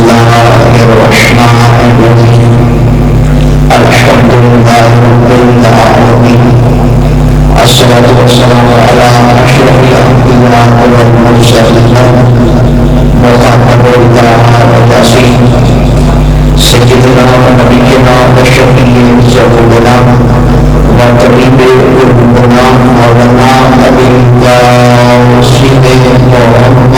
الله الرحمن الرحيم الحمد لله رب العالمين الصلاة والسلام على أشرف الأنبياء والمرسلين محمد وياسين سيدنا ونبينا وشفيع ذنوبنا وطبيب قلوبنا مولانا أبي القاسم محمد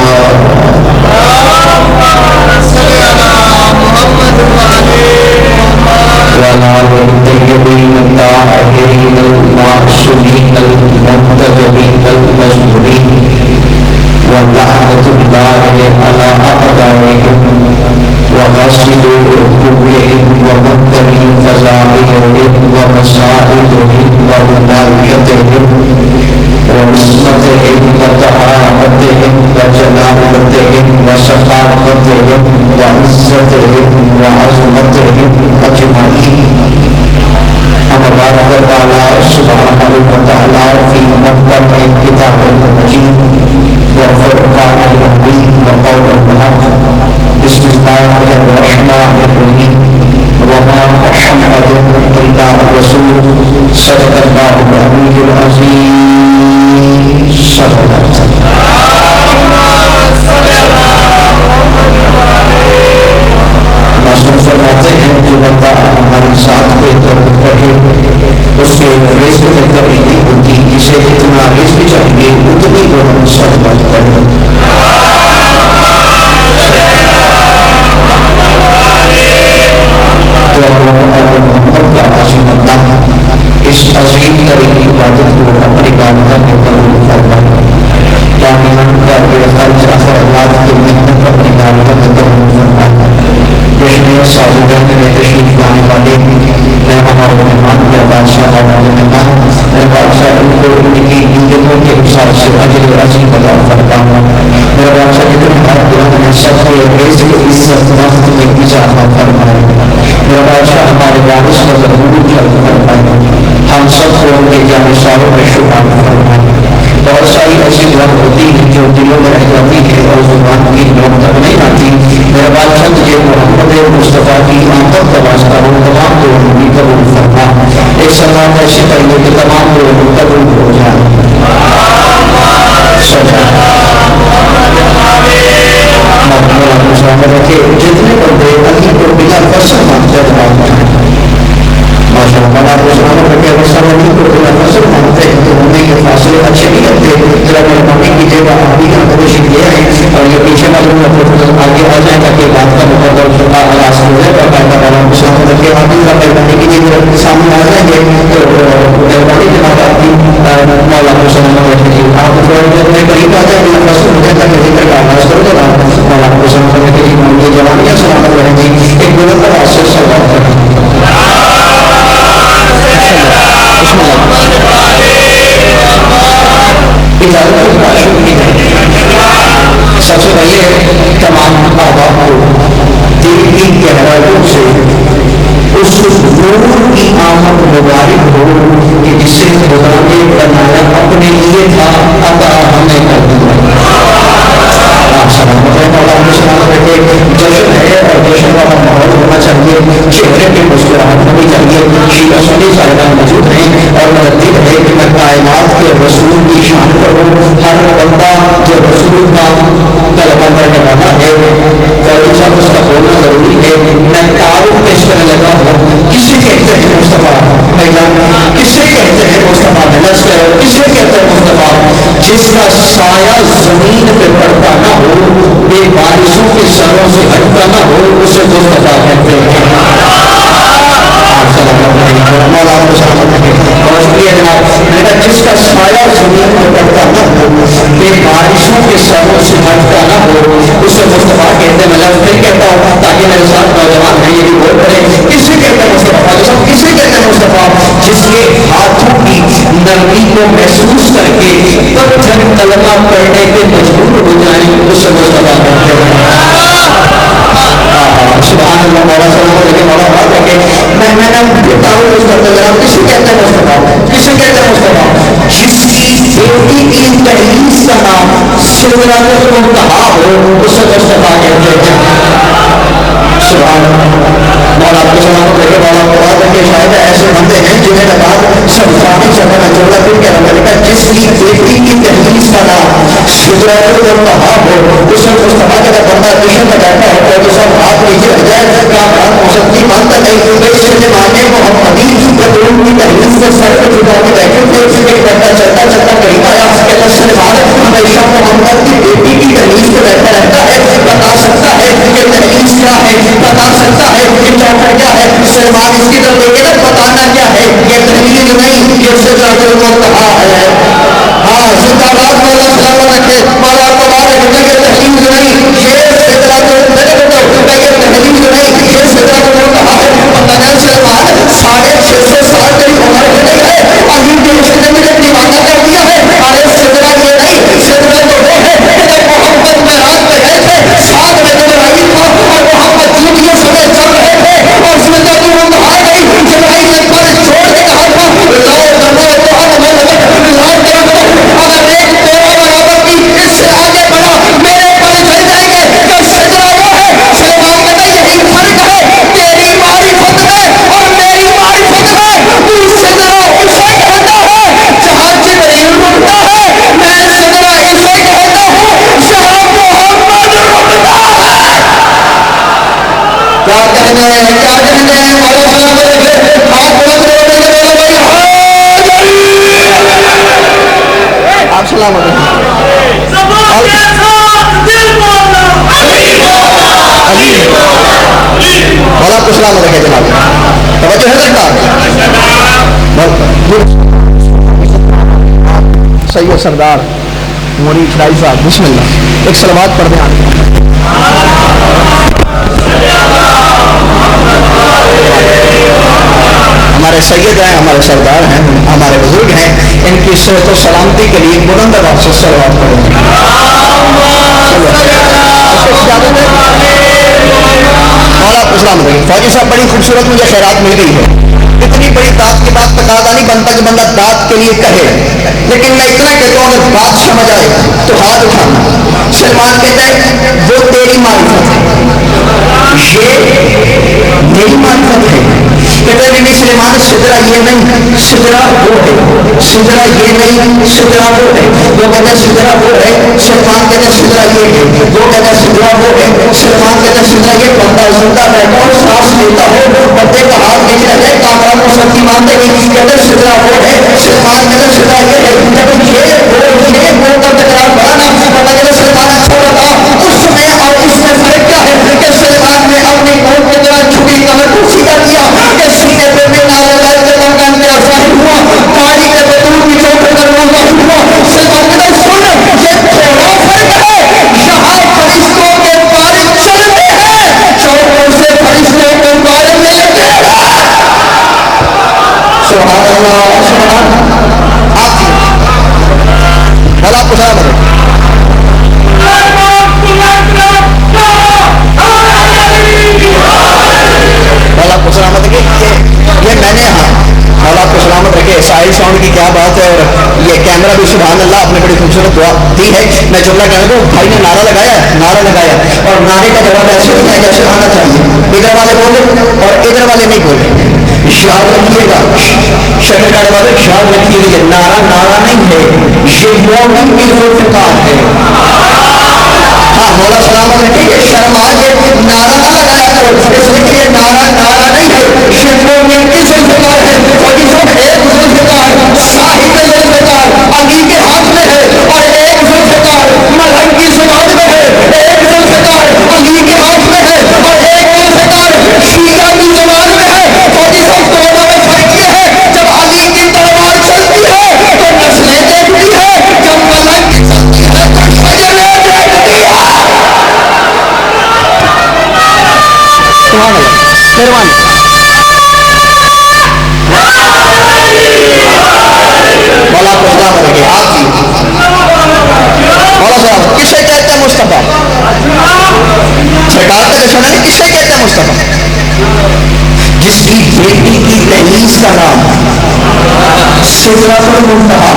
وعلى الطيبين الطاهرين المعصومين المنتجبين المجبورين واللعنة الله على أعدائهم وغسلوا ركوبهم ومنتهي فزائلهم ومسائلهم وملائكتهم وعصمتهم وطهارتهم وجلالتهم وشفاعتهم وعزتهم وعظمتهم أجمعين. أما بعد فقال سبحانه وتعالى في محكم الكتاب المجيد وفرقان الحميد وقول الحق بسم الله الرحمن الرحيم وما محمد إلا رسول صدق الله العلي العظيم صلى الله عليه وسلم. فرماتے ہیں جو بندہ ہمارے ساتھ بہتر رہے اس سے رزق میں کمی نہیں ہوتی، جسے اتنا رزق چاہیے اتنی وہ ہم صحبت کریں. تو محمد کا عظیم اللہ اس عظیم ترین عبادت کو اپنی بارگاہ میں قبول فرمائے. دامن کا بے خرچ اخراجات کی محنت اپنی بارگاہ میں قبول فرمائے. سازگان میں تشریف لانے والے مہمان اور مہمان یا بادشاہ اور مہمان میں بادشاہ ان کو ان کی عزتوں کے حساب سے اجر عظیم عطا فرمانا. میرا بادشاہ جتنے ہاتھ بلند ہیں سب کو رزق عزت وقت میں اضافہ فرمائے. میرا بادشاہ ہمارے وارث کو ضرور جلد فرمائے. ہم سب کو ان کے جانشاروں میں شمار فرمائے. بہت ساری ایسی بات ہوتی ہے جو دلوں میں رہ جاتی ہے اور زبان کی نوک تک نہیں آتی. میرا بادشاہ تجھے محمد مصطفیٰ کی آمد کا واسطہ ہو تمام لوگوں کی قبول فرما. ایک سلام ایسے کریے کہ تمام لوگوں قبول ہو جائے. رکھے جتنے بندے علی کو بنا فصل مانتے ہیں ماشاء اللہ رکھے علی کو بنا فصل مانتے ہیں تو انہیں یہ فاصلے اچھے نہیں لگتے. ذرا مہربانی کیجیے گا آپ بھی ہم کو شکریہ ہے اور یہ پیچھے معلوم آگے آ جائیں تاکہ بات کا مقدر آغاز ہو جائے. باقاعدہ والا مسلم رکھے آپ بھی مہربانی کیجیے سامنے آ جائیں گے تو مہربانی جناب آپ کی مولا مسلم رکھے آپ اپنے قریب آ جائیں گے فصل ہو جائے تاکہ ذکر کا آغاز کرو جناب مولا مسلم رکھے جی مجھے جوانیاں سلامت رہیں گی. ایک بلند آواز سے سلام کریں. سب سے پہلے تمام احباب کو دل کی گہرائیوں سے اس نور کی آمد مبارک ہو کہ جسے خدا نے بنایا اپنے لیے تھا عطا ہمیں کر دیا. سلامت ہے مولا سلامت ہے. جشن ہے اور جشن والا ماحول ہونا چاہیے. چہرے پہ مسکراہٹ ہونی چاہیے. شیعہ سنی صاحبان موجود ہیں اور میرا دل ہے کہ میں کائنات کے رسول کی شان کروں. ہر بندہ جو رسول کا طلبہ کرنے والا ہے فوری صاحب اس کا بولنا ضروری ہے. میں تعارف پیش کرنے لگا ہوں. کسے کہتے ہیں مصطفیٰ؟ کسے کہتے ہیں مصطفیٰ؟ کسے کہتے ہیں مصطفیٰ؟ جس کا سایہ زمین پہ پڑتا نہ ہو، بے بارشوں کے سروں سے ہٹتا نہ ہو، اسے مصطفیٰ کہتے ہیں. مولا کو سلامت ہے. اور شکریہ جناب. بیٹا جس کا سایہ زمین پہ پڑتا نہ ہو، بے بارشوں کے سروں سے ہٹتا نہ ہو، اسے مصطفیٰ کہتے ہیں. میں لفظ نہیں کہتا ہوں تاکہ میرے ساتھ نوجوان ہیں یہ بھی بول پڑے. کسے کہتے ہیں مصطفیٰ؟ کسے کہتے ہیں مصطفیٰ؟ جس کے ہاتھوں کی نرمی کو محسوس کر کے پتھر کلمہ پڑھنے کے مجبور ہو جائیں اسے مصطفیٰ کہتے ہیں. سبحان اللہ. مولا سلام علیکم. مولا بات ہے کہ میں تعارف کرتا جا رہا ہوں. کسے کہتے ہیں مصطفیٰ؟ کسے کہتے ہیں مصطفیٰ؟ جس کی بیٹی کی تحریر کا نام سدرۃ المنتہا ہو اسے مصطفیٰ کہتے ہیں. سبحان مولا آپ کے سلامت رکھے مولا کو بات ہے کہ شاید ایسے بندے ہیں جنہیں لگا سب فامی چکر میں جملہ پھر کہہ رہا ہے جس کی بیٹی کی تحریر کا نام شجرات المنتہا ہو اس میں مصطفیٰ کا بندہ کشن میں بیٹھا ہے تو سب ہاتھ نیچے رہ جائے کیا بات ہو سکتی مانتا نہیں کیونکہ اس زمانے محمدی رسول کی تحریر سے سر پہ جھکا کے بیٹھے تھے ایک بندہ چلتا چلتا قریب آیا اس کے اللہ سلمان ہمیشہ محمد کی بیٹی کی تحریر پہ بیٹھا رہتا ہے بتا سکتا ہے کہ تحریر کیا ہے بتا سکتا ہے کہ چوکر کیا ہے سلمان اس کی طرف دیکھے نا بتانا کیا ہے یہ تحریر نہیں یہ سجرات المنتہا ہے ہاں زندہ باد مولا سلامت رکھے مولا تبارک و تعالی تحریر نہیں یہ سجرات المنتہا یہ تحریر نہیں یہ سجرات المنتہا ہے مگر سلمان 650 سال تیری عمر نہیں ہے ابھی بھی اس نے مجھے دیوانہ کر دیا ہے ارے سجرا یہ نہیں سجرا تو وہ ہے جب محمد معراج پہ گئے تھے ساتھ میں جبرائیل تھا اور محمد جوتیوں سمیت چل رہے تھے اور سجرات المنتہا نہیں جبرائیل نے پر چھوڑ کے کہا تھا لاؤ کرو تو ہم لاؤ کرو اگر ایک تیرا برابر کی اس سے آگے بڑھا میرے پر چل جائیں گے تو سجرا وہ ہے سلمان کہتا یہی فرق ہے تیری معرفت میں اور میری معرفت میں تو سجرا اسے کہتا ہے جہاں جبریل رکتا ہے میں سجرا اسے کہتا ہوں جہاں محمد رکتا ہے کیا کہنے ہیں کیا کہنے ہیں مولا سلامت رکھے ہاتھ بلند کرو میرے بھائی آپ سلامت رکھیں مولا کو سلامت رکھے جناب توجہ ہے سرکار سید سردار مرید ڈائی صاحب بسم اللہ ایک صلوات پڑھ دیں ہمارے سید ہیں ہمارے سردار ہیں ہمارے بزرگ ہیں ان کی صحت و سلامتی کے لیے بلند آواز سے صلوات پڑھیں مولا کو سلامت رکھیں فوجی صاحب بڑی خوبصورت مجھے خیرات مل گئی ہے اتنی بڑی داد کے بعد تقاضا نہیں بنتا کہ بندہ داد کے لیے کہے لیکن میں اتنا کہتا ہوں اگر بات سمجھ آئے تو ہاتھ اٹھانا سلمان کہتا ہے وہ تیری معرفت ہے یہ میری معرفت ہے کہتے ہیں نہیں سلمان سجرا یہ نہیں سجرا وہ ہے سجرا یہ نہیں سجرا وہ ہے وہ کہتے ہیں سجرا وہ ہے سلمان کہتے ہیں سجرا یہ ہے وہ کہتے ہیں سجرا وہ ہے سلمان کہتے ہیں سجرا یہ بندہ زندہ بیٹھا اور سانس لیتا ہو بندے کا ہاتھ نیچے رہتا ہے کافرہ کو سب کی مانتے نہیں کہتے ہیں سجرا وہ ہے سلمان کہتے ہیں سجرا یہ ہے جب یہ وہ کا تکرار بڑھا نا پتہ چلا سلمان اچھا بتا اس میں اور اس میں فرق کیا ہے کہ سلمان نے اپنی قوم کی طرح چھپی کمر کو سیدھا کیا کہ سینے پہ بھی نہ لگائے کے مکان کے ظاہر ہوا پانی کے بطور کی چوکر پر وہ ظاہر ہوا سلمان نے سن یہ تھوڑا فرق ہے یہاں فرشتوں کے بارے چلتے ہیں چوکوں سے فرشتوں کے بارے میں لگتے ہیں سبحان اللہ سبحان آپ کی مولا کو سلام ہے مولا کو سلامت رکھے یہ میں نے مولا کو سلامت رکھے ساحل ساؤنڈ کی کیا بات ہے اور یہ کیمرہ بھی سبحان اللہ آپ نے بڑی خوبصورت دعا دی ہے میں جملہ کہنے کو بھائی نے نعرہ لگایا اور نعرے کا جواب ایسے ہوتا ہے جیسے آنا چاہیے ادھر والے بولے اور ادھر والے نہیں بولے یاد رکھیے گا شہر کارڈ والے یاد رکھیے گا نعرہ نہیں ہے یہ مومن کی ذوالفقار ہے ہاں مولا سلامت رکھے یہ شرما یہ نعرہ نہ لگایا کرو اس لیے یہ نعرہ نہیں ہے یہ مومن کی ذوالفقار ہے اور یہ ایک ذوالفقار صاحب ذوالفقار علی کے ہاتھ میں ہے اور ایک ذوالفقار ملہم کی زبان میں ہے ایک ذوالفقار علی کے ہاتھ میں ہے اور ایک ذوالفقار شیعہ کی زبان میں ہے اور یہ سب دونوں میں فرق یہ ہے جب علی کی تلوار چلتی ہے تو نسلیں دیکھتی ہے جب ملہم کی چلتی ہے تو شجریں دیکھتی ہے مہربانی مولا کو سلام رکھے آپ کی مولا صاحب کسے کہتے ہیں مصطفیٰ سرکار کا جشن ہے کسے کہتے ہیں مصطفیٰ جس کی بیٹی کی تحریر کا نام سجرات المنتہا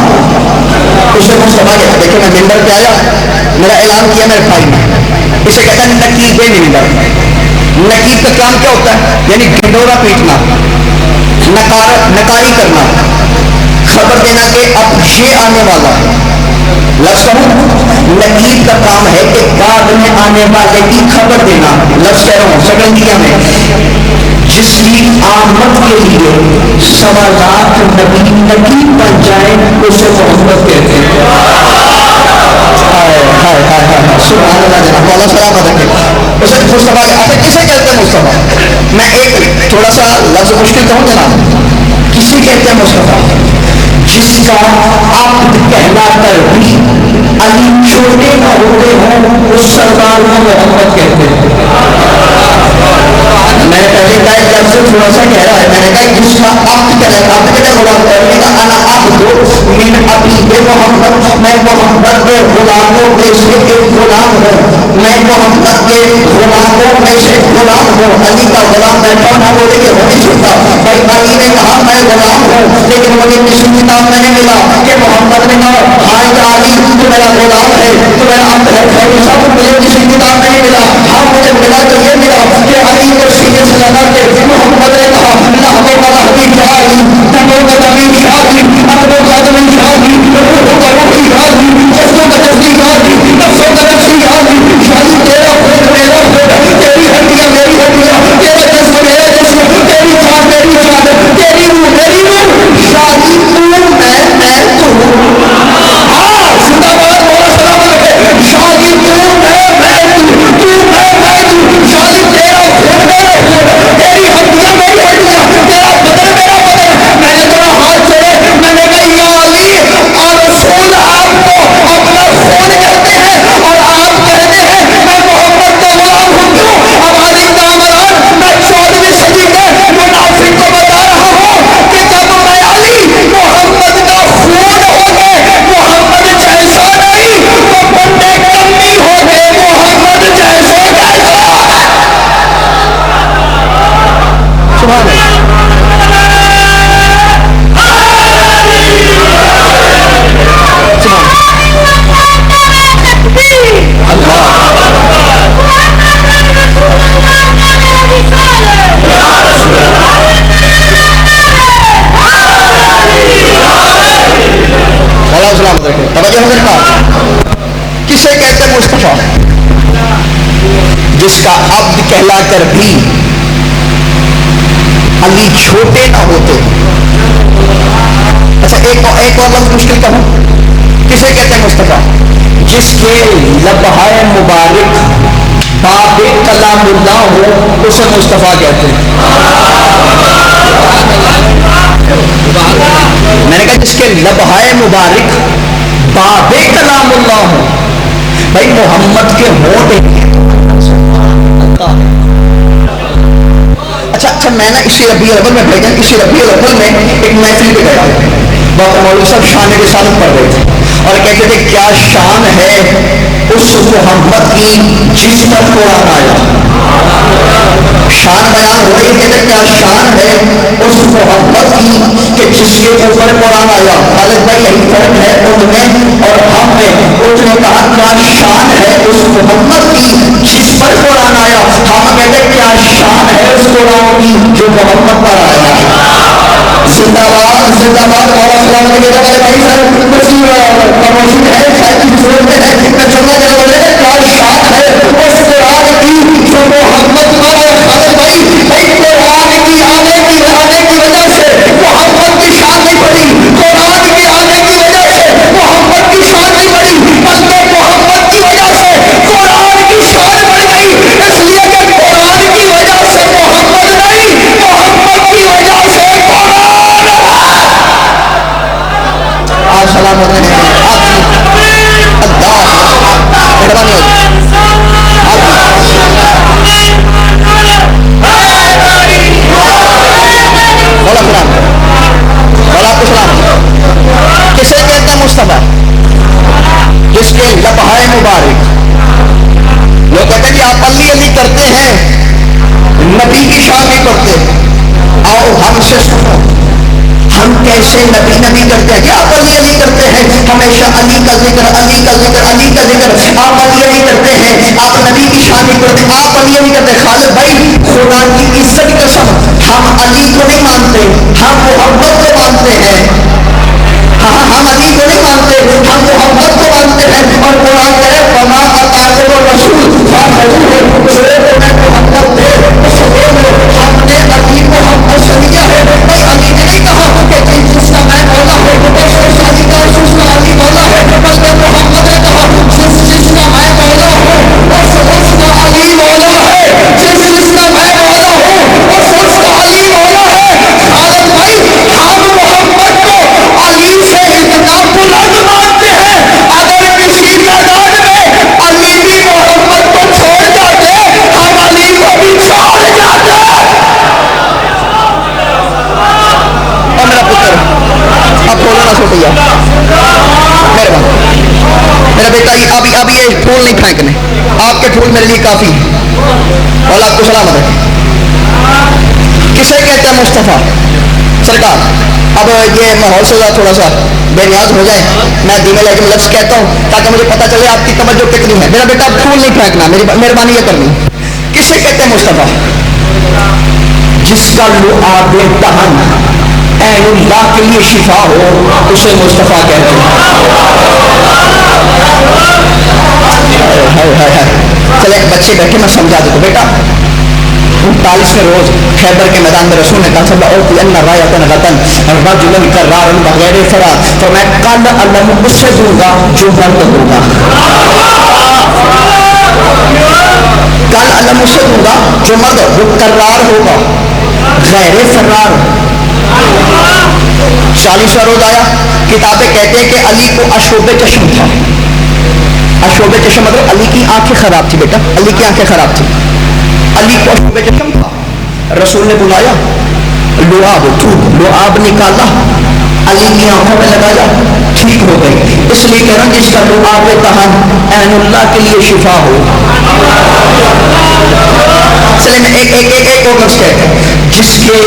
اسے مصطفیٰ کہتے ہیں دیکھیں میں ممبر پہ آیا میرا اعلان کیا میرے بھائی نے اسے کہتا ہے نقیب ممبر نکیر کا کام کیا ہوتا ہے؟ یعنی ڈھنڈورا پیٹنا، نکاری کرنا، خبر دینا کہ اب یہ آنے والا ہے۔ لفظ کہوں، نکیر کا کام ہے کہ بعد میں آنے والے کی خبر دینا۔ لفظ کہہ رہا ہوں سیکنڈیا میں، جس کی آمد کے لیے سوالات نبی نکیر بن جائیں اسے محبت کہتے ہیں۔ سبحان اللہ جناب، اللہ سلامت رکھے۔ اسے مصطفیٰ، اچھا کسے کہتے ہیں مصطفیٰ؟ میں ایک تھوڑا سا لفظ مشکل کہوں جناب، کسی کہتے ہیں مصطفیٰ جس کا عبد کہلا کر بھی علی چھوٹے نہ ہوتے ہوں اس سرکار کو محمد کہتے ہیں۔ میں نے پہلے کہا ایک لفظ تھوڑا سا کہہ رہا ہے، میں نے کہا جس کا عبد کہلا، عبد کہتے غلام کرنے کا، انا عبد من عبید محمد، میں محمد کے غلاموں میں سے ایک غلام ہوں، میں محمد کے غلاموں میں سے غلام ہوں۔ علی کا غلام بیٹھا نہ بولے کہ ہو نہیں سکتا بھائی، علی نے کہا میں غلام ہوں، لیکن مجھے کسی کتاب میں نہیں ملا کہ محمد نے کہا ہاں علی تو میرا غلام ہے، تو میرا عبد ہے، سب مجھے کسی کتاب میں نہیں ملا۔ ہاں مجھے ملا تو یہ ملا کہ علی کو سینے سے لگا کے محمد نے کہا نحو کا حبیب شاہی، تنو کا زمین شاہی، اپنوں کا زمین شاہی، روحوں کا روحی شاہی، جسوں کا جسمی شاہی، نفسوں کا نفسی شاہی، شاہی تیرا خود میرا خود، تیری ہڈیاں میری ہڈیاں، تیرا جسم میرا جسم، تیری جان میری جان، تیری روح میری روح، شاہی تو میں تو۔ ہاں زندہ باد مولا سلامت رکھے، شاہی تو میں تو شاہی تیرا خود میرا خود، تیری ہڈیاں میری ہڈیاں، تیرا بدن میرا بدن۔ میں نے تیرا ہاتھ چھوڑے، میں نے کہا یا علی اور رسول آپ کو اپنا خون کہتے ہیں اور آپ کہتے ہیں میں محمد کا غلام ہوں۔ کیوں؟ ہماری کامران میں 14ویں صدی کے منافق کو بتا رہا ہوں کہ جب میں علی محمد کا خون ہوگے محمد جیسا نہیں تو بندے کمی ہوگے محمد جیسے کیسا۔ سبحان اللہ۔ توجہ حضرت کا کسے کہتے ہیں مصطفیٰ؟ جس کا عبد کہلا کر بھی علی چھوٹے نہ ہوتے۔ اچھا ایک اور لفظ مشکل کہوں، کسے کہتے ہیں مصطفیٰ؟ جس کے لبہائے مبارک باب کلام اللہ ہو اسے مصطفیٰ کہتے ہیں۔ میں نے کہا جس کے لبہائے مبارک باب کلام اللہ ہو، بھائی محمد کے ہونٹ۔ اچھا میں نا اسی ربیع الاول میں بھیجا، اسی ربیع الاول میں ایک محفل پہ گیا، وہاں مولوی صاحب شان رسالت پڑھ رہے تھے اور کہتے تھے کیا شان ہے اس محمد کی جس پر قرآن آیا۔ شان بیان ہو رہی ہے، کیا شان ہے اس محمد کی کہ جس کے اوپر قرآن آیا۔ خالد بھائی یہی فرق ہے ان میں اور ہم میں۔ اس نے کہا کیا شان ہے اس محمد کی جس پر قرآن آیا، ہم کہتے کیا شان ہے اس قرآن کی جو محمد پر آیا۔ زندہ باد زندہ باد مولا سلامت کے جگہ نہیں سر پروموشن ہے شاید کی ضرورت میں ہے، میں چلنا چاہتا ہوں کیا شان ہے اس قرآن کی جو محمد پر آیا۔ خالد بھائی قرآن کی آنے کی وجہ سے محمد کی شان نہیں بڑھی، قرآن کی آنے کی وجہ سے محمد کی شان نہیں بڑھی، بلکہ محمد کی وجہ سے قرآن کی شان بڑھ گئی، اس لیے کہ قرآن کی وجہ سے محمد نہیں، محمد کی وجہ سے قرآن۔ آج سلامت ہے اللہ مہربانی کسے کہتے ہیں مصطفیٰ؟ جس کے لبہائے مبارک، لوگ کہتے ہیں کہ آپ علی علی کرتے ہیں نبی کی شان نہیں کرتے، آؤ ہم سے سنو، ہم کیسے نبی نبی کرتے ہیں؟ کیا آپ علی علی کرتے ہیں؟ ہمیشہ علی کا ذکر، علی کا ذکر، علی کا ذکر. آپ علی علی کرتے ہیں، آپ نبی کی شان نہیں کرتے، آپ علی علی کرتے ہیں. خالد بھائی خدا کی عزت قسم ہم علی کو نہیں مانتے، ہم محمد کو مانتے ہیں. ہم علی کو نہیں مانتے، ہم محمد کو مانتے ہیں. اور قرآن کہے وما آتاکم الرسول فخذوہ، جو تمہیں محمد دے اسے لے لو. ہم نے علی کو ہم پسندیا ہے. بھائی علی نے نہیں کہا کہ جس کا میں مولا ہوں بس اس علی کا اس کا علی مولا ہے، بلکہ محمد نے کہا جس کا میں مولا ہوں بس اس کا علی مولا ہے، جس کا میں مولا ہوں بس اس کا علی مولا ہے. خالد بھائی ہم محمد کو علی سے اتنا بلند مانتے ہیں، اگر کسی میدان میں علی بھی محمد کو چھوڑ جاتے ہم علی کو بھی چھوڑ جاتے. اور میرا پتر اب بولنا نہ چھوٹیا، مہربانی میرا بیٹا، اب یہ پھول نہیں پھینکنے، آپ کے پھول میرے لیے کافی ہیں. اور آپ کو سلامت ہے. کسے کہتے ہیں مصطفیٰ سرکار؟ اب یہ ماحول سے تھوڑا سا بے نیاز ہو جائے، میں دھیمے لے کے لفظ کہتا ہوں تاکہ مجھے پتہ چلے آپ کی توجہ کتنی ہے. میرا بیٹا پھول نہیں پھینکنا، میری مہربانی یہ کرنی. کسے کہتے ہیں مصطفیٰ؟ جس کا لعاب دہن عین اللہ کے لیے شفا ہو اسے مصطفیٰ کہتے ہیں. چلے بچے بیٹھے میں سمجھا دیتا ہوں. بیٹا 39ویں روز خیبر کے میدان میں رسول نے کہا صلی اللہ علیہ وسلم بغیر فرا، تو میں کل علم اسے دوں گا جو مرد ہوگا. کل علم اسے دوں گا جو مرد وہ کرار ہوگا غیر فرار. 40واں روز آیا، کتابیں کہتے ہیں کہ علی کو اشوب چشم تھا. اشوب چشم مطلب علی کی آنکھیں خراب تھی. بیٹا علی کی آنکھیں خراب تھی، علی کو اشوب چشم تھا. رسول نے بلایا، لعاب نکالا، علی کی آنکھوں میں لگایا، ٹھیک ہو گئی. اس لیے کہہ رہا ہوں جس کا لعاب دہن عین اللہ کے لیے شفا ہو. چلے میں ایک اور لفظ کہتا ہوں، جس کے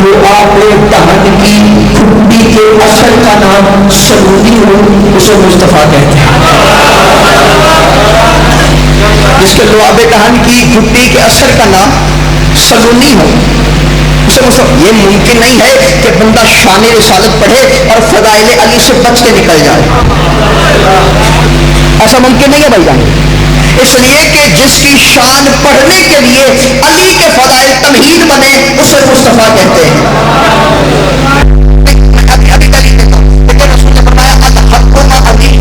لعاب دہن کی کھٹی کے اثر کا نام سلونی ہو اسے مصطفیٰ کہتے ہیں. جس کے لعاب دہن کی کھٹی کے اثر کا نام سلونی ہو اسے مصطفیٰ. یہ ممکن نہیں ہے کہ بندہ شان رسالت پڑھے اور فضائل علی سے بچ کے نکل جائے. ایسا ممکن نہیں ہے بھائی جان. اس لیے کہ جس کی شان پڑھنے کے لیے علی کے فضائل تمہید بنے اسے مصطفیٰ کہتے ہیں. ابھی دلیل دیتا ہوں. لیکن رسول نے فرمایا الحق مع علی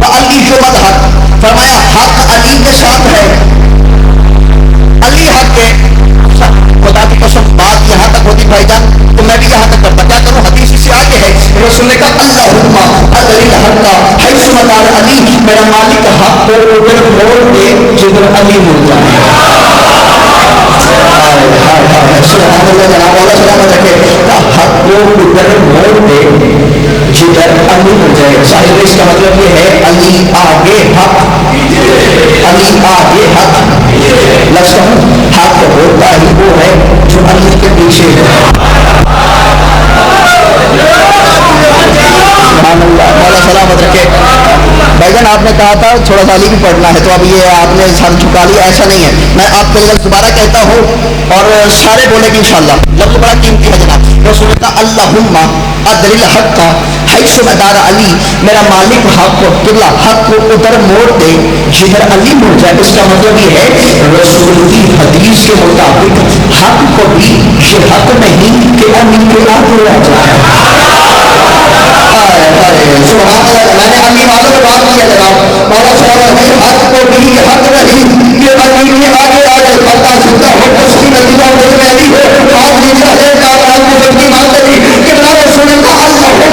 وعلی جو مدحق، فرمایا حق علی کے ساتھ ہے، علی حق ہے. خدا کی قسم بات یہاں تک ہوتی بھائی جان تو میں بھی یہاں تک کرتا. کیا کروں؟ حدیث سے آگے ہے. رسول نے کہا اللہم ادر الحق حیث مدار علی، میرا مالک حق کو ادھر موڑ دے جدھر علی مڑ جائے. سبحان اللہ. جناب والا سلامت رکھے. حق کو ادھر موڑ دے جدھر علی مڑ جائے. ظاہر اس کا مطلب یہ ہے علی آگے حق، علی آگے حق. لفظ حق ہوتا ہی وہ ہے جو علی کے پیچھے ہے. مولا سلامت رکھے. بھائی جان آپ نے کہا تھا تھوڑا سا علی بھی پڑھنا ہے تو اب یہ آپ نے سر جھکا لیا. ایسا نہیں ہے، میں آپ کو لفظ دوبارہ کہتا ہوں اور سارے بولے گی انشاءاللہ. لفظ بڑا قیمتی ہے جناب. رسول کا اللہم ادر الحق حیث مدار علی، میرا مالک حق کو قبلہ حق کو ادھر موڑ دے جدھر علی مڑ جائے. اس کا مطلب یہ ہے رسول کی حدیث کے مطابق حق کو بھی یہ حق نہیں کہ علی کے آگے آ جائے. سبحان اللہ. میں نے علی والوں کو بات کیا جناب مولا صاحب، حق کو بھی حق نہیں کہ علی کے آگے آ جائے. پتا سنتا ہو اس کی نتیجہ میں علی ہو آپ نیچا ہے کاران کو بچی مانتے نہیں کہ میں رسول اللہ اللہم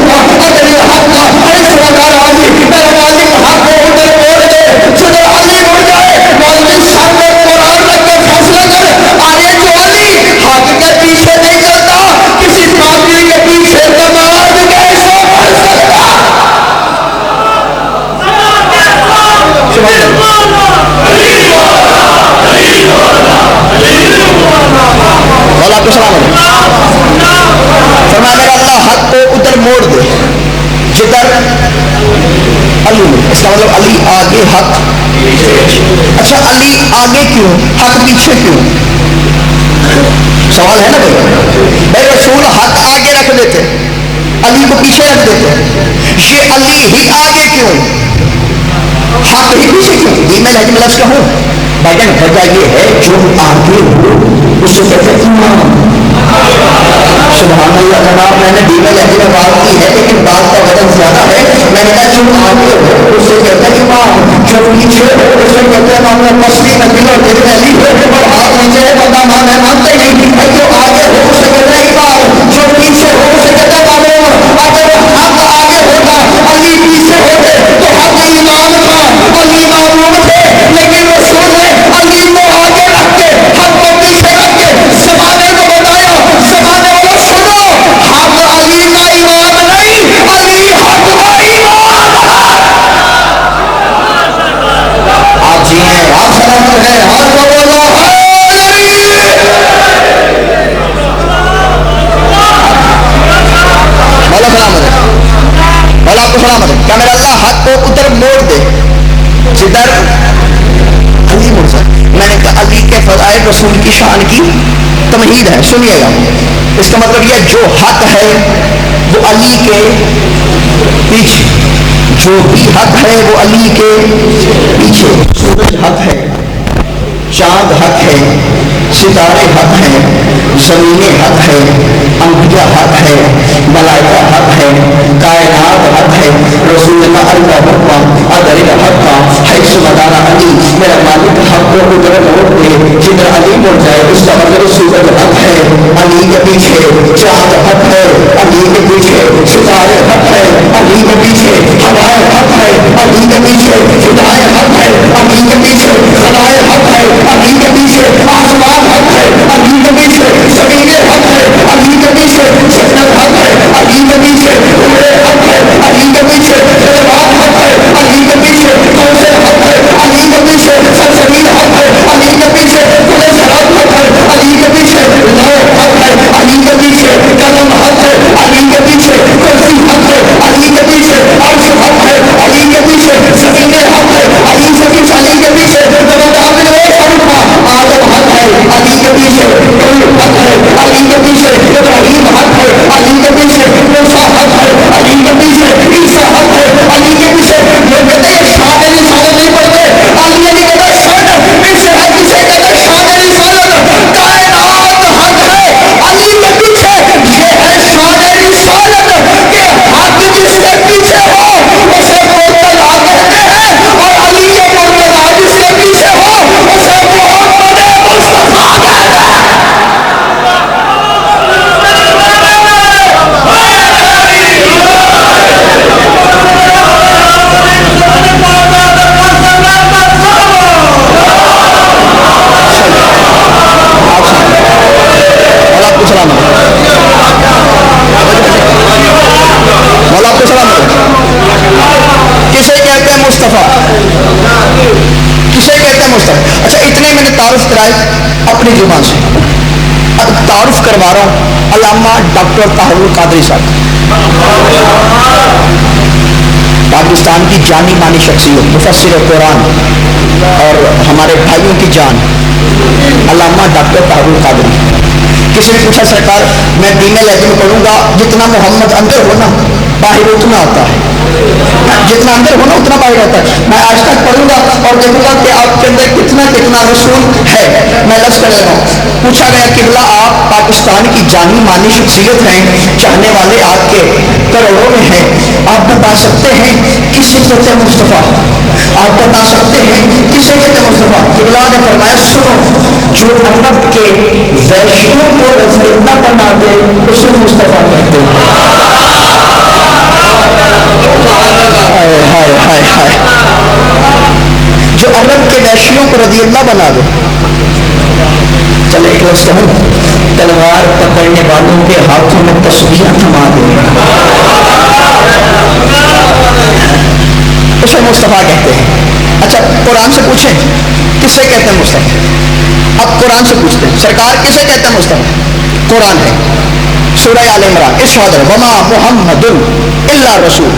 ادر الحق حیث مدار علی، میرا مالک حق کو ادھر موڑ دے جدھر علی مڑ جائے. مولوی صاحب نے قرآن رکھ کے فیصلہ کر آئے جو علی حق کے پیچھے نہیں چلتا کسی پاپی کے پیچھے نماز کیسے پڑھ سکتا. مولا کو سلام. فرمایا میرا اللہ علی حق. اچھا علی آگے کیوں, حق پیچھے کیوں؟ سوال ہے نا بھائی رسول حق آگے رکھ دیتے, علی کو پیچھے رکھ دیتے, یہ علی ہی آگے کیوں, حق ہی پیچھے کیوں؟ میں لہجے میں لفظ کہوں بھائی جان, وجہ یہ ہے جو آگے ہو اسے کہتے ہیں امام. سبحان اللہ جناب, میں نے دیگر لہجے میں بات کی ہے لیکن بات کا وزن زیادہ ہے. میں نے کہا جو آگے ہو اسے کہتے ہیں امام, جو پیچھے ہو اسے کہتے ہیں امام. مستی نبی اور دل علی اور ہاتھ نیچے ہے بندہ مان ہے مانتے نہیں. جو آگے ہو اسے کہتے ہیں امام, جو پیچھے ہو اسے کہتے ہیں معمون. اگر حق آگے ہوتا علی پیچھے ہوتے تو حق امام تھا, علی معمون تھے, لیکن رسول نے علی کو آگے رکھ کے حق کو پیچھے رکھ کے زمانے کو بتایا. زمانے والوں سنو, حق علی کا امام نہیں, علی حق کا امام ہے. آپ جی ہیں, آپ سلامت ہیں, حق کو بولو ہے. مولا سلامت ہے, مولا آپ کو سلامت ہے. کیا میرا اللہ حق کو ادھر موڑ دے جدھر علی مرزا. میں نے کہا علی کے فضائل رسول کی شان کی تمہید ہے. سنیے گا, اس کا مطلب یہ جو حق ہے وہ علی کے پیچھے, جو بھی حق ہے وہ علی کے پیچھے. سورج حق ہے, چاند حق ہے, ستارے حق ہیں, زمینیں حق ہے, انبیاء حق ہے, ملائکہ حق ہے, کائنات حق ہے. رسول اللہ اللہ حق ادر حق حیث مدار علی. میرا مالک حق کو ادھر موڑ دے جدھر علی مڑ جائے. اس کا مطلب سورج حق ہے, علی کے پیچھے چاند حق ہے, علی کے پیچھے ستارے حق ہے, علی کے پیچھے ہوائیں حق ہے, علی کے پیچھے فضائیں حق ہے, علی کے پیچھے خلائیں حق ہے, علی کے پیچھے آسمان حق ہے, علی کے پیچھے زمینیں حق ہے, علی کے پیچھے جنت حق ہے, علی کے پیچھے عمرے حق ہے, علی کے پیچھے خیرات حق ہے, علی کے پیچھے کوثر حق ہے, علی کے پیچھے سلسبیل حق ہے, علی کے پیچھے کل سرات حق ہے, علی کے پیچھے لوح حق ہے, علی کے پیچھے قلم حق ہے, علی کے پیچھے کرسی حق ہے, علی کے پیچھے عرش حق ہے, علی کے پیچھے زمینیں حق ہے, علی کے پیچھے آدم حق ہے, علی کے پیچھے حق ہے, علی کے پیچھے ابراہیم حق ہے, علی کے پیچھے موسیٰ حق ہے, علی کے پیچھے عیسیٰ حق ہے, علی کے پیچھے لوگ کہتے ہیں شان رسالت نہیں پڑھتے. علی علی کہتا ہے شان پیچھے ہے, پیچھے کہتے ہیں شان رسالت. کائنات حق ہے, علی کے پیچھے یہ ہے شان رسالت کہ حق جس کے پیچھے ہو اسے مرتضیٰ کہتے ہیں, اور علی کے مرتضیٰ جس کے پیچھے ہو اسے محمد مصطفیٰ کہتے ہیں. کسے کہتے ہیں مصطفیٰ, کسے کہتے ہیں مصطفیٰ. اچھا اتنے میں نے تعارف کرائے اپنی زبان سے, اب تعارف کروا رہا ہوں علامہ ڈاکٹر طاہر القادری صاحب, پاکستان کی جانی مانی شخصیت, مفسر قرآن اور ہمارے بھائیوں کی جان, علامہ ڈاکٹر طاہر القادری. کسی نے پوچھا سرکار میں دینی لہجے میں پڑھوں گا, جتنا محمد اندر ہونا باہر اتنا ہوتا ہے, جتنا اندر ہونا اتنا باہر ہوتا ہے. میں آج تک پڑھوں گا اور دیکھوں گا کہ آپ کے اندر کتنا کتنا رسول ہے. میں لفظ کر لیتا ہوں. پوچھا گیا قبلہ آپ پاکستان کی جانی مانی شخصیت ہیں, چاہنے والے آپ کے کروڑوں میں ہیں, آپ بتا سکتے ہیں کسے کہتے ہیں مصطفیٰ, آپ بتا سکتے ہیں کسے کہتے ہیں مصطفیٰ. قبلہ نے فرمایا سنو, جو عرب کے ویشیوں کو رسول نہ بنا دے اسے مصطفیٰ کہتے ہیں. جو عرب کے ویشیوں کو رضی اللہ بنا دے. چلے ایک لفظ کہوں, تلوار پکڑنے والوں کے ہاتھوں میں تسبیحاں تھما دے اسے مصطفیٰ کہتے ہیں. اچھا قرآن سے پوچھیں کسے کہتے ہیں مصطفیٰ. اب قرآن سے پوچھتے ہیں سرکار کسے کہتے ہیں مصطفیٰ. قرآن ہے سورہ آل عمران ارشاد ہے وما محمد الا رسول.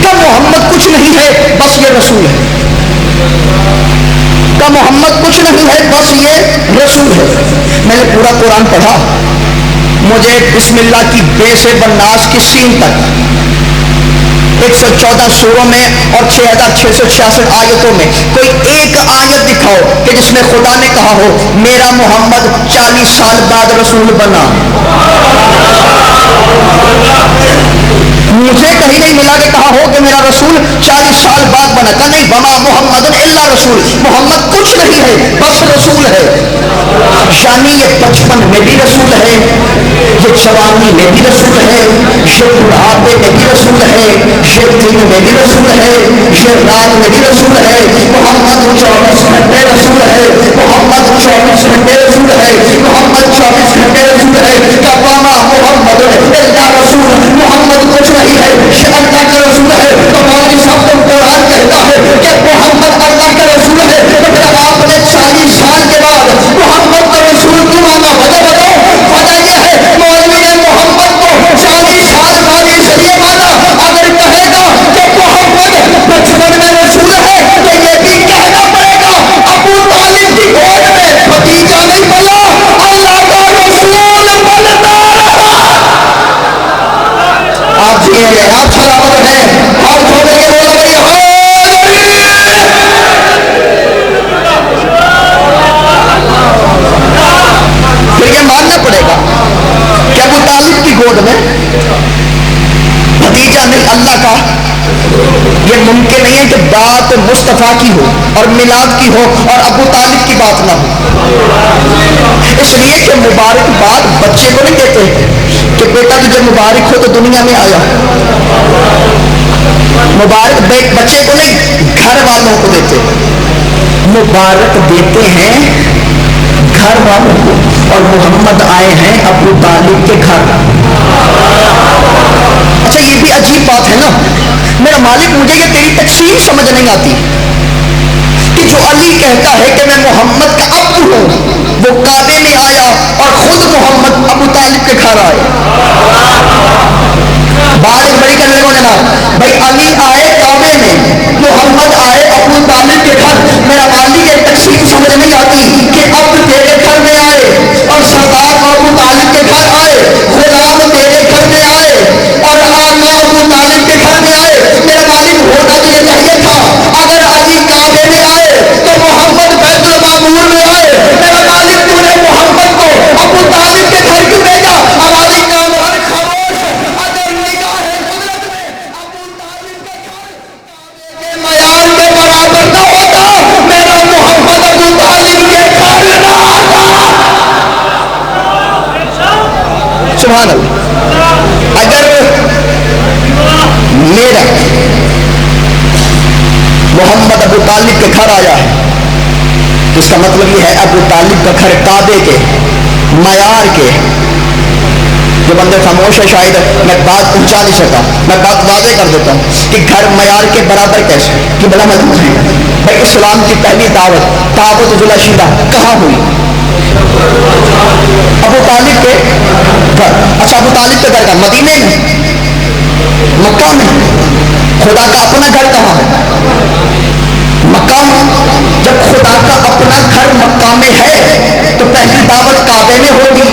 کہ محمد کچھ نہیں ہے بس یہ رسول ہے، کہ محمد کچھ نہیں ہے بس یہ رسول ہے۔ میں نے پورا قرآن پڑھا، مجھے بسم اللہ کی بے سے بناس کی سین تک 114 سوروں میں اور 6666 آیتوں میں کوئی ایک آیت دکھاؤ کہ جس میں خدا نے کہا ہو میرا محمد 40 سال بعد رسول بنا۔ مجھے کہیں نہیں ملا کہ کہا ہو کہ میرا رسول 40 سال بعد بنا، کہ نہیں، وما محمد الا رسول، محمد کچھ نہیں ہے بس رسول ہے۔ یعنی یہ بچپن میں بھی رسول ہے، یہ جوانی میں بھی رسول ہے، یہ بڑھاپے میں بھی رسول ہے، یہ دن میں بھی رسول ہے، یہ رات میں بھی رسول ہے۔ محمد 24 گھنٹے رسول ہے، محمد 24 گھنٹے رسول ہے، محمد 24 گھنٹے رسول ہے۔ کہ وما محمد الا رسول، محمد کچھ نہیں ہے، یہ اللہ کا رسول ہے۔ تو مولوی صاحب کو قرآن کہتا ہے کہ محمد اللہ کا رسول ہے، تو پھر آپ نے 40 سال کے بعد محمد کا رسول کیوں مانا؟ وجہ بتاؤ۔ وجہ یہ ہے مولوی نے محمد کو 40 سال بعد اس لیے مانا، اگر کہے گا کہ محمد بچپن میں رسول ہے تو یہ بھی کہنا پڑے گا ابو طالب کی گود میں بھتیجا نہیں پلا، اللہ کا رسول بنتا رہا۔ آپ جیئے گے، آپ سلامت ہیں، آپ چھوڑے کے بولو گے پھر یہ ماننا پڑے گا کہ ابو طالب کی گود میں بھتیجا نہیں اللہ کا۔ یہ ممکن نہیں ہے کہ بات مصطفیٰ کی ہو اور میلاد کی ہو اور ابو طالب کی بات نہ ہو، اس لیے کہ مبارکباد بچے کو نہیں دیتے کہ بیٹا تجھے مبارک ہو تو دنیا میں آیا، مبارک بچے کو نہیں گھر والوں کو دیتے، مبارک دیتے ہیں گھر والوں کو، اور محمد آئے ہیں ابو طالب کے گھر۔ اچھا یہ بھی عجیب بات ہے نا، میرا مالک مجھے یہ تیری تقسیم سمجھ نہیں آتی کہ جو علی کہتا ہے کہ میں محمد کا ابو ہوں، وہ کعبے میں آیا اور خود محمد ابو طالب کے گھر آئے۔ بات بڑی کرنے کو جناب، بھائی علی آئے کعبے میں، محمد آئے ابو طالب کے گھر۔ میرا مالک یہ تقسیم سمجھ نہیں آتی کہ اب تیرے گھر میں آئے اور سردار ابو طالب کے گھر آئے، غلام تیرے گھر میں آئے اور آقا ابو طالب کے گھر میں آئے۔ میرا مالک ہونا تو یہ چاہیے تھا اگر علی کعبے میں آئے تو محمد بیت المعمور میں آئے۔ میرا مالک تو نے محمد کو ابو طالب کے گھر کیوں بھیجا؟ ہماری کام ہر خاموش، اگر نگاہ قدرت میں ابو طالب کے گھر کعبے کے معیار کے برابر نہ ہوتا، میرا محمد ابو طالب کے گھر نہ آتا۔ سبحان اللہ۔ اگر میرا محمد ابو طالب کے گھر آیا ہے تو اس کا مطلب یہ ہے ابو طالب کا گھر کعبے کے معیار کے۔ جو بندے خاموش ہے شاید میں بات پہنچا نہیں سکتا، میں بات واضح کر دیتا ہوں کہ گھر معیار کے برابر کیسے کہ بڑا مضبوط ہے۔ بھائی اسلام کی پہلی دعوت ذوالفقار شیدہ کہاں ہوئی؟ ابو طالب کے گھر۔ اچھا ابو طالب کے گھر کا مدینے میں، مکہ میں؟ خدا کا اپنا گھر کہاں ہے؟ مکہ میں۔ جب خدا کا اپنا گھر مکہ میں ہے تو پہلی دعوت کعبے میں ہوگی،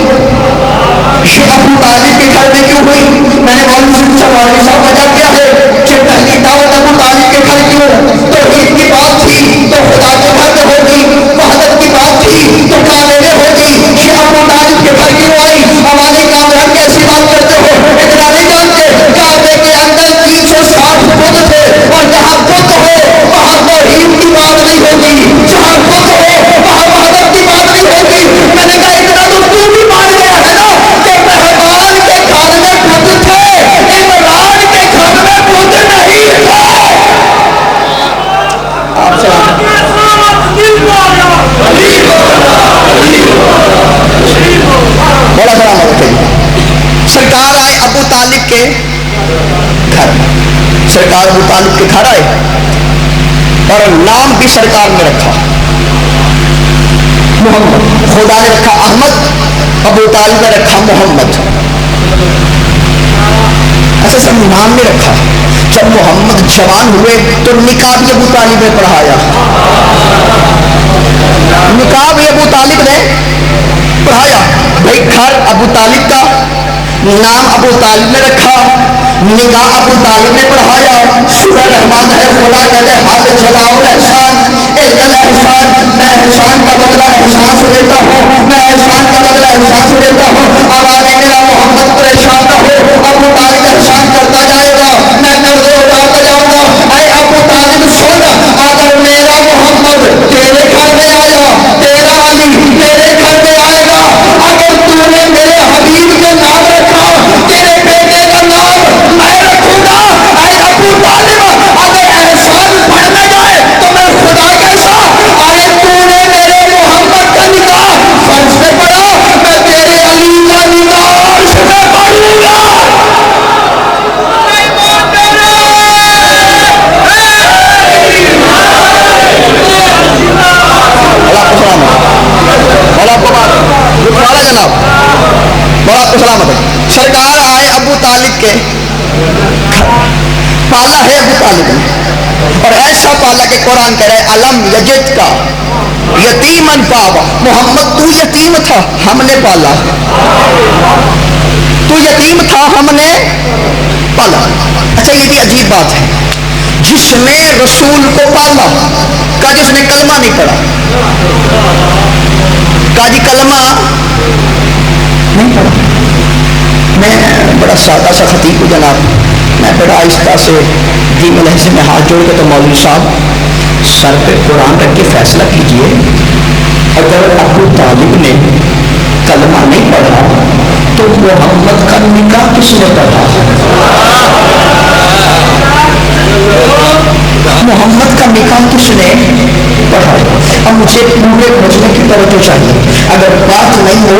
یہ ابو طالب کے گھر میں کیوں ہوئی؟ میں نے معلوم سے پوچھا مولوی صاحب وجہ کیا ہے کہ پہلی دعوت ابو طالب کے گھر کیوں؟ تو عید کی بات تھی تو خدا کے گھر میں ہوگی، وحدت کی بات تھی تو کعبے میں ہوگی، یہ ابو طالب کے گھر کیوں آئی؟ ہماری کامران کیسی بات کرتے ہو؟ اتنا نہیں جانتے کعبے کے اندر 360 بت تھے، اور جہاں بت ہو وہاں توحید کی بات نہیں ہوگی، جہاں بت ہو وہاں وحدت کی بات نہیں ہوگی۔ میں نے کہا اتنا تو بھی مان گیا ہے نا کہ مہمان کے گھر میں بت تھے، عمران کے گھر میں بت نہیں تھے۔ آپ سے بڑا سلامت ہے۔ سرکار آئے ابو طالب کے گھر، سرکار ابو طالب کے گھر آئے اور نام بھی سرکار نے رکھا محمد۔ خدا نے رکھا احمد، ابو طالب نے رکھا محمد۔ ایسا سب نام نے رکھا جب محمد جوان ہوئے تو نکاح بھی ابو طالب نے پڑھایا، نکاح بھی ابو طالب نے پڑھایا. بھائی گھر ابو طالب کا، نام ابو طالب نے رکھا، نکاح ابو طالب نے پڑھایا. سورہ رحمان ہے، خدا کہتے ہیں ہاتھ چلاؤ احسان احسان، میں احسان کا بدلہ احسان سے دیتا ہوں، میں احسان کا بدلہ احسان سے دیتا ہوں. آواز میرا محمد پریشان نہ ہو، ابو طالب احسان کرتا جائے گا، میں قرضے اتارتا جاؤں گا. اے ابو طالب سن، اگر میرا محمد تیرے گھر میں آیا، تیرا علی تیرے گھر میں آئے گا، اگر تو نے میرے حبیب کا نام رکھا، تیرے بیٹے کا نام میں رکھوں گا. اے ابو طالب اگر احسان پڑھنا جائے تو میں خدا کیسا، ارے تو نے میرے محمد کا نکاح فرض میں پڑھا، میں تیرے علی کا نکاح عرش میں پڑھوں گا. جناب بڑا آپ کو سلامت ہے. سرکار آئے ابو طالب کے، پالا ہے ابو طالب نے، اور ایسا پالا کہ قرآن کہہ رہے علم یجد کا یتیمن پاوا. محمد تو یتیم تھا، ہم نے پالا، تو یتیم تھا، ہم نے پالا. اچھا یہ بھی عجیب بات ہے، جس نے رسول کو پالا کا جس نے کلمہ نہیں پڑھا، کا جی کلمہ نہیں پڑھا. میں بڑا سادہ سا خطیب ہوں جناب، میں بڑا آہستہ سے دھیمے لہجے میں ہاتھ جوڑ کے تو مولوی صاحب سر پہ قرآن رکھ کے فیصلہ کیجئے. اگر ابو طالب نے کلمہ نہیں پڑھا تو محمد کا نکاح کس نے پڑھا؟ محمد کا نکاح کس نے پڑھا؟ اب مجھے پورے مسئلے کی توجہ چاہیے. اگر بات نہیں ہو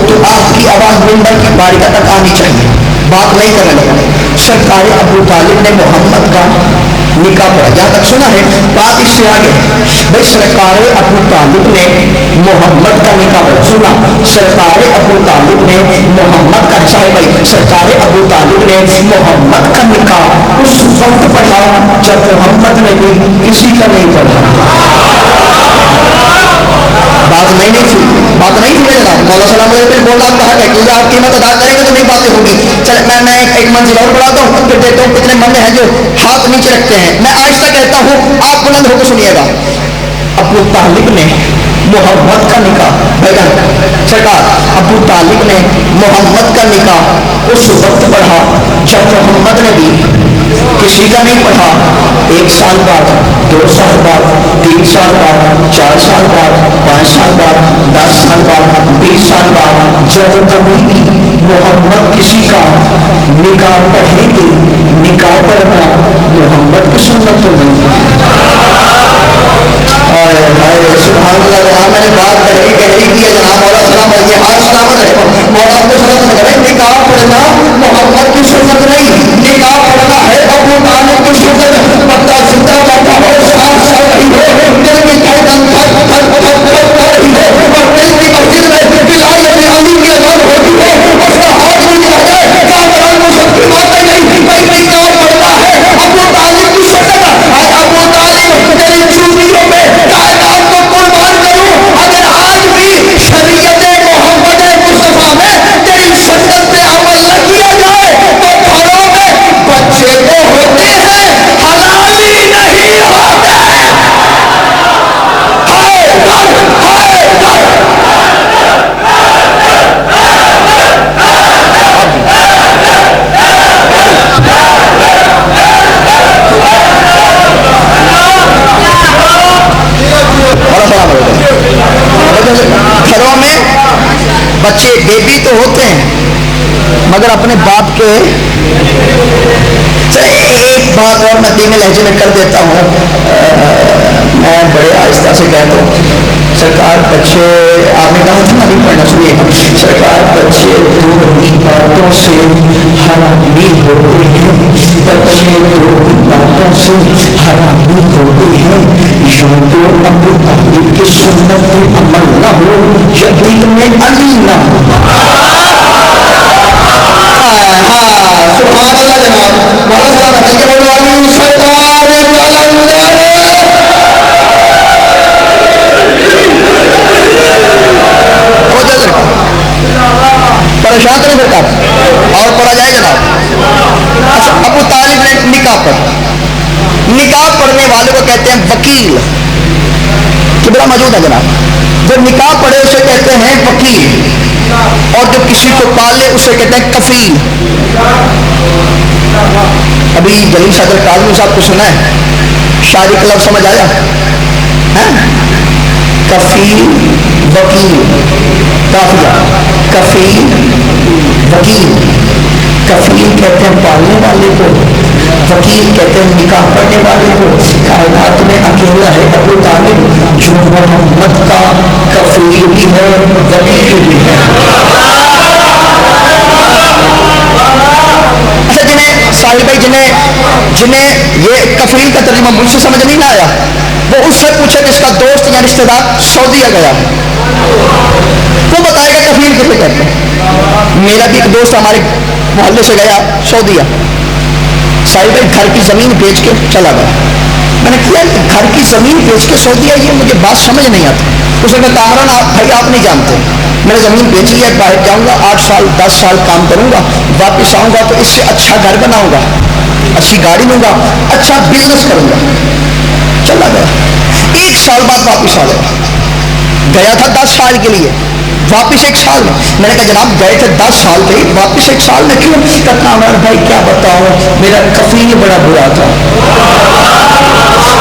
تو آپ کی آواز منبر کی باریکہ تک آنی چاہیے. بات نہیں کرنے لگا. سرکار ابو طالب نے محمد کا نکاح پڑھا. جہاں تک سنا ہے بات اس سے آگے بھائی سرکار ابو طالب نے محمد کا نکاح پڑھا. سنا سرکار ابو طالب نے محمد کا صاحب بھائی سرکار ابو طالب نے محمد کا نکاح اس وقت پڑھا جب محمد نے بھی کسی کا نہیں پڑھا. بات نہیں تھی، بات نہیں تھی جناب. مولا سلام علیہ پھر بولنا آپ کا حق ہے کیونکہ آپ قیمت ادا کریں گے تو نہیں باتیں ہوگی. چل میں ایک منزل اور بڑھاتا ہوں پھر دیکھتا ہوں کتنے مرد ہیں جو ہاتھ نیچے رکھتے ہیں. میں آہستہ کہتا ہوں، آپ بلند ہو کے سنیے گا. ابو طالب نے محمد کا نکاح، سرکار ابو طالب نے محمد کا نکاح اس وقت پڑھا جب محمد نے بھی کسی کا نہیں پڑھا. 1 سال بعد، 2 سال بعد، 3 سال بعد، 4 سال بعد، 5 سال بعد، 10 سال بعد، 20 سال بعد جب کبھی محمد کسی کا نکاح پڑھے گی، نکاح پڑھنا محمد کی سنت تو نہیں. سبحان اللہ. جہاں میں نے بات کہی کی ہے جناب مولا سلام علیہ ہاتھ سلامت ہے. مولا کو سلامت کرے. نکاح پڑھنا محمد کی سنت نہیں، نکاح پڑھنا ہے ابو طالب کی سنت. پتا زندہ بیٹھا ہو، ساتھ ساتھ رہی ہو، دل کی دھڑکن تھک تھک تھک تھک کر رہی ہو، اور دل کی مسجد میں ولایت علی کی اذان ہوتی ہے، اس کا ہاتھ نہیں رہ جائے کامران کو سب کی باتیں نہیں. بھائی نکاح پڑھنا ہے ابو طالب کی سنت. ابو طالب تیری چوٹیوں میں کائنات کو قربان کروں. اگر آج بھی شریعت محمد مصطفیٰ میں تیری سنت پہ عمل نہ کیا جائے تو گھروں میں بچے تو ہوتے ہیں حلالی نہیں ہوتے. گھروں میں بچے بیبی تو ہوتے ہیں مگر اپنے باپ کے. ایک بات اور میں دھیمے لہجے میں کر دیتا ہوں، میں بڑے آہستہ سے کہتا ہوں. سرکار بچے آپ نے کہا تھا نہیں پڑھنا، سنیے. سرکار بچے 2 باتوں سے حرامی ہوتے ہیں، بچے 2 باتوں سے حرامی ہوتے ہیں. یوں تو ابو طالب کی سنت پہ عمل نہ ہو یا دل میں علی نہ ہو. سبحان اللہ جناب. مولا صاحب پریشان کریں پھر کر اور پڑھا جائے جناب. اچھا ابو طالب نے نکاح پڑھا. نکاح پڑھنے والے کو کہتے ہیں وکیل. کبلا موجود ہے جناب. جو نکاح پڑھے اسے کہتے ہیں وکیل, اور جو کسی کو پالے اسے کہتے ہیں کفیل. ابھی جلیل صدر کاظمی صاحب کو سنا ہے, شاعری کا لفظ سمجھ آیا؟ کفیل وکیل کافیہ. کفیل وکیل. کفیل کہتے ہیں پالنے والے کو, وکیل کہتے ہیں نکاح پڑھنے والے کو. کائنات میں اکیلا ہے ابو طالب جو محمد کا کفیل بھی ہے وکیل بھی ہے. اچھا جنہیں صاحب بھائی جنہیں یہ کفیل کا ترجمہ مجھ سے سمجھ نہیں آیا, وہ اس سے پوچھے جس کا دوست یا رشتے دار سعودیہ گیا, وہ بتائے گا کفیل کسے کہتے ہیں. میرا بھی ایک دوست ہمارے محلے سے گیا سعودیہ. صاحب بھائی گھر کی زمین بیچ کے چلا گیا. میں نے کیا گھر کی زمین بیچ کے سعودیہ, یہ مجھے بات سمجھ نہیں آتی. اس نے کہا کامران بھائی آپ نہیں جانتے, میں نے زمین بیچ لی ہے, باہر جاؤں گا 8 سال 10 سال کام کروں گا, واپس آؤں گا تو اس سے اچھا گھر بناؤں گا, اچھی گاڑی لوں گا, اچھا بزنس کروں گا. چلا گیا. 1 سال بعد واپس آ گیا. گیا تھا 10 سال کے لیے, واپس 1 سال میں. میں نے کہا جناب گئے تھے 10 سال تھے, واپس 1 سال میں کیوں؟ کامران بھائی کیا بتاؤں, میرا کفیل بڑا برا تھا.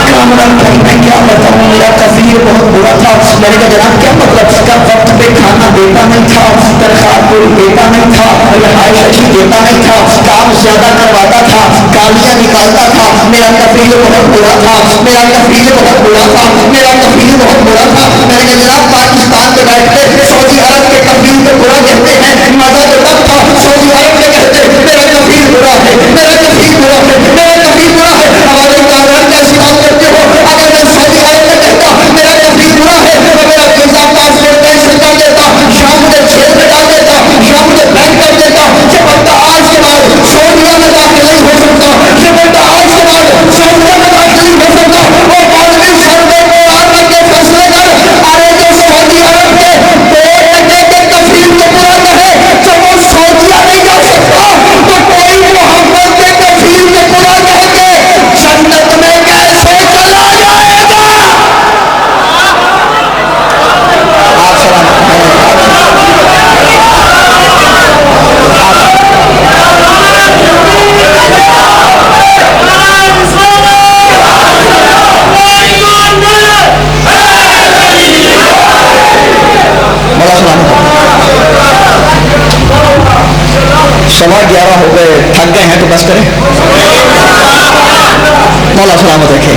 کامران بھائی میں کیا بتاؤں, میرا کفیل بہت برا تھا. میں نے کہا جناب کیا مطلب؟ کا وقت پہ کھانا دیتا نہیں تھا, تنخواہ پوری دیتا نہیں تھا, رہائش اچھی دیتا نہیں تھا, کام زیادہ کرواتا تھا, گالیاں نکالتا تھا. میرا کفیل بہت برا تھا, میرا کفیل بہت برا تھا, میرا کفیل بہت برا تھا. میں نے کہا جناب پاکستان میں بیٹھ کے سعودی عرب کے کفیل کو برا کہتے ہیں, مزہ تو تب تھا سعودی عرب کے کہتے میرا کفیل برا ہے, میرا کفیل برا ہے, میرا کفیل برا ہے. ہمارے کارن کیسی بات کرتے ہو؟ اگر میں سعودی عرب میں کہتا میرا کفیل برا ہے تو میرا ویزا پاسپورٹ کینسل کر دیتا, یا مجھے جیل میں ڈال دیتا, یا مجھے بینک کر دیتا. یہ بندہ آج کے بعد سعودیہ میں داخل نہیں ہو سکتا, یہ بندہ آج کے بعد سعودیہ میں داخل نہیں ہو سکتا. وہ عالمی سروے کو آنے کے فیصلے کر آئے جو سعودی عرب کے 2 گھنٹے کے کفیل کو برا کہے تو وہ سعودیہ نہیں جا سکتا, تو کوئی محمد کے کفیل کو برا کہہ کے جنت میں کیسے چلا جائے گا؟ آپ سلام سوا 11 ہو گئے, تھک گئے ہیں تو بس کریں. مولا سلامت رکھے,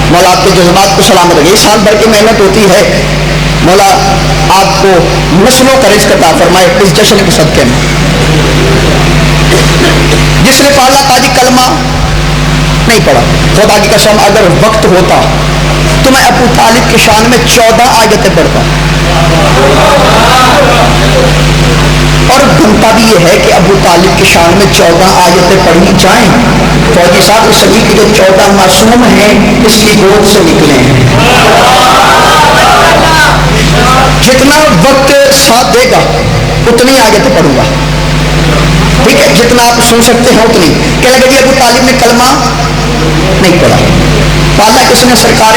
مولا آپ کے جذبات کو سلامت رکھے. 1 سال بھر کی محنت ہوتی ہے, مولا آپ کو نسلوں کا رزق عطا فرمائے اس جشن کے صدقے میں. جس نے پالا قاضی کلمہ نہیں پڑھا, خدا کی قسم اگر وقت ہوتا تو میں ابو طالب کی شان میں 14 آیتیں پڑھتا. اور بنتا بھی یہ ہے کہ ابو طالب کی شان میں 14 آیتیں پڑھی جائیں. فوجی صاحب اس سبھی کے جو 14 معصوم ہیں اس کی گود سے نکلے ہیں. جتنا وقت ساتھ دے گا اتنی آیتیں پڑھوں گا, ٹھیک ہے, جتنا آپ سن سکتے ہیں اتنی. کہنے لگے جی ابو طالب نے کلمہ نہیں پڑھا, پالا کس نے؟ سرکار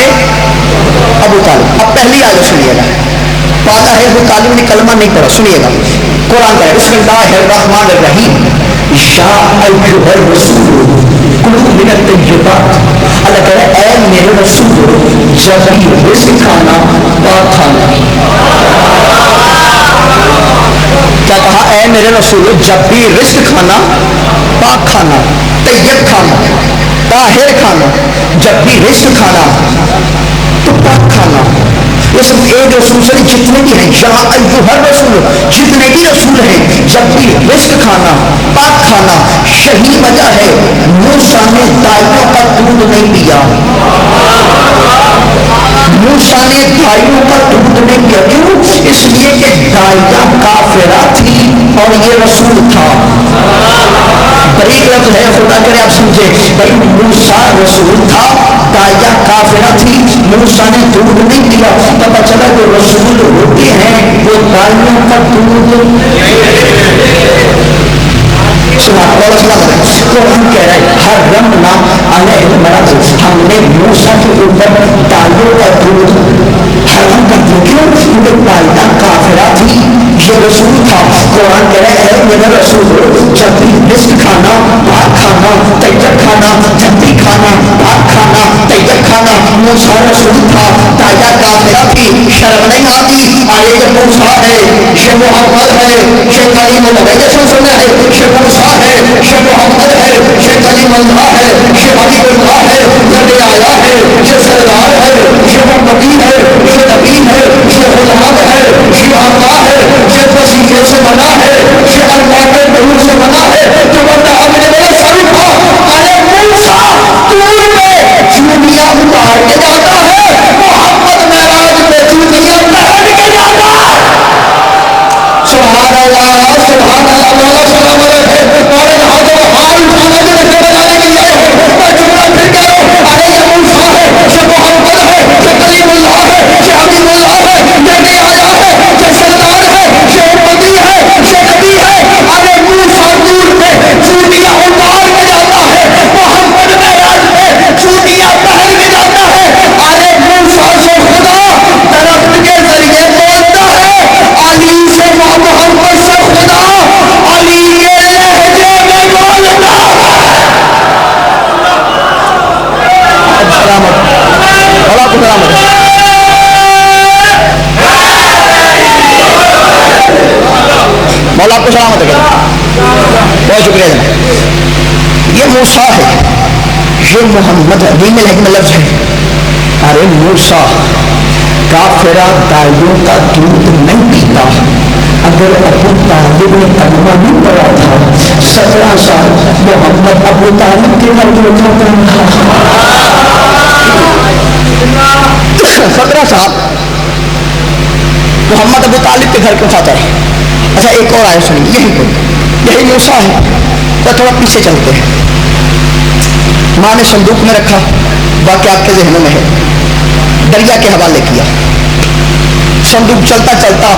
ابو طالب. اب پہلی آیت سنیے گا, پالا ہے ابو طالب نے کلمہ نہیں پڑھا. سنیے گا قرآن کا ہے, بسم اللہ الرحمن الرحیم. یا ایھا الرسول کلوا من الطیبات. اللہ کہہ رہا ہے اے میرے رسول جب بھی رزق کھانا پاک کھانا. کیا کہا؟ اے میرے رسول جب بھی رزق کھانا پاک کھانا, طیب کھانا, طاہر کھانا. جب بھی رزق کھانا تو پاک کھانا. یہ صرف ایک رسول سے جتنے بھی ہیں, یا ایھا الرسول جتنے بھی رسول ہیں, جب بھی رزق کھانا پاک کھانا. یہی وجہ ہے موسیٰ نے دائیوں کا دودھ نہیں پیا. موسیٰ نے دائیوں کا دودھ نہیں پیا. کیوں؟ اس لیے کہ دائیاں کافرہ تھی اور یہ رسول تھا. بریک لفظ ہے, خدا کرے آپ سمجھے. بھائی موسیٰ رسول تھا, داعیہ کافرہ تھی, موسیٰ نے دودھ نہیں دیا. پتہ چلا جو رسول ہوتے ہیں وہ دائیوں کا دودھ قرآن کہہ رہا ہے حرمنا علیہ المراضع, ہم نے موسیٰ کے اوپر دائیوں کا دودھ حرام کر دیا. کیوں؟ کیونکہ دائیہ کافرہ تھی, یہ رسول تھا. قرآن کہہ رہا ہے میرا رسول جب بھی رزق کھانا, بھات کھانا, طیب کھانا, جھپی کھانا, بھات کھانا, طیب کھانا. موسیٰ رسول تھا, دائیہ کافرہ تھی, شرم نہیں آتی. آئے یہ موسیٰ ہے, یہ محمد ہے, یہ کلیم اللہ ہے, جیسے سنا ہے یہ موسیٰ ہے, یہ محمد ہے, یہ کلیم اللہ ہے, یہ حبیب اللہ ہے, نبی آیا ہے, یہ سردار ہے, یہ نبی ہے, یہ نبی ہے, یہ غلام ہے, یہ آقا ہے, یہ وسیلے سے بنا ہے, یہ اللہ کے نور سے بنا ہے. تو بندہ ہم نے میرے سر کو ارے موسیٰ دور میں چونیاں اتار کے جاتا ہے, محمد معراج میں چونیاں پہن کے جاتا ہے. سبحان اللہ, سبحان اللہ, مولا سلام علیہ. اور یہاں جو حال اٹھانا جو رکھے بنانے کے لیے میں جملہ پھر کہہ رہا ہوں, ارے یہ موسیٰ ہے, یہ محمد ہے, یہ کلیم اللہ ہے, یہ حبیب اللہ ہے, یہ نبی آیا ہے, یہ سردار ہے, یہ امتی ہے, یہ نبی ہے. ارے موسیٰ دور میں چوٹیاں اتار کے جاتا ہے, محمد معراج میں چوٹیاں پہن کے جاتا ہے. ارے موسیٰ سے خدا درخت کے ذریعے بولتا ہے, علی سے محمد سے خدا علی کے لہجے میں بولتا ہے. مولا کو سلامت, مولا کو سلامت ہے. بہت شکریہ جناب. یہ موسیٰ ہے, یہ محمد ہے, دین میں لیکن لفظ ہے. ارے موسیٰ کافرہ دائیوں کا دودھ نہیں پیتا. اگر ابو طالب نے کلمہ نہیں پڑھا تھا 17 سال, محمد ابو طالب کے گھر میں تھا 17 سال محمد ابو طالب کے گھر کیوں کھاتا ہے. اچھا ایک اور آئے سنیے, یہی موسیٰ ہے. تو تھوڑا پیچھے چلتے ہیں. ماں نے صندوق میں رکھا, واقعہ آپ کے ذہنوں میں ہے, دریا کے حوالے کیا. صندوق چلتا چلتا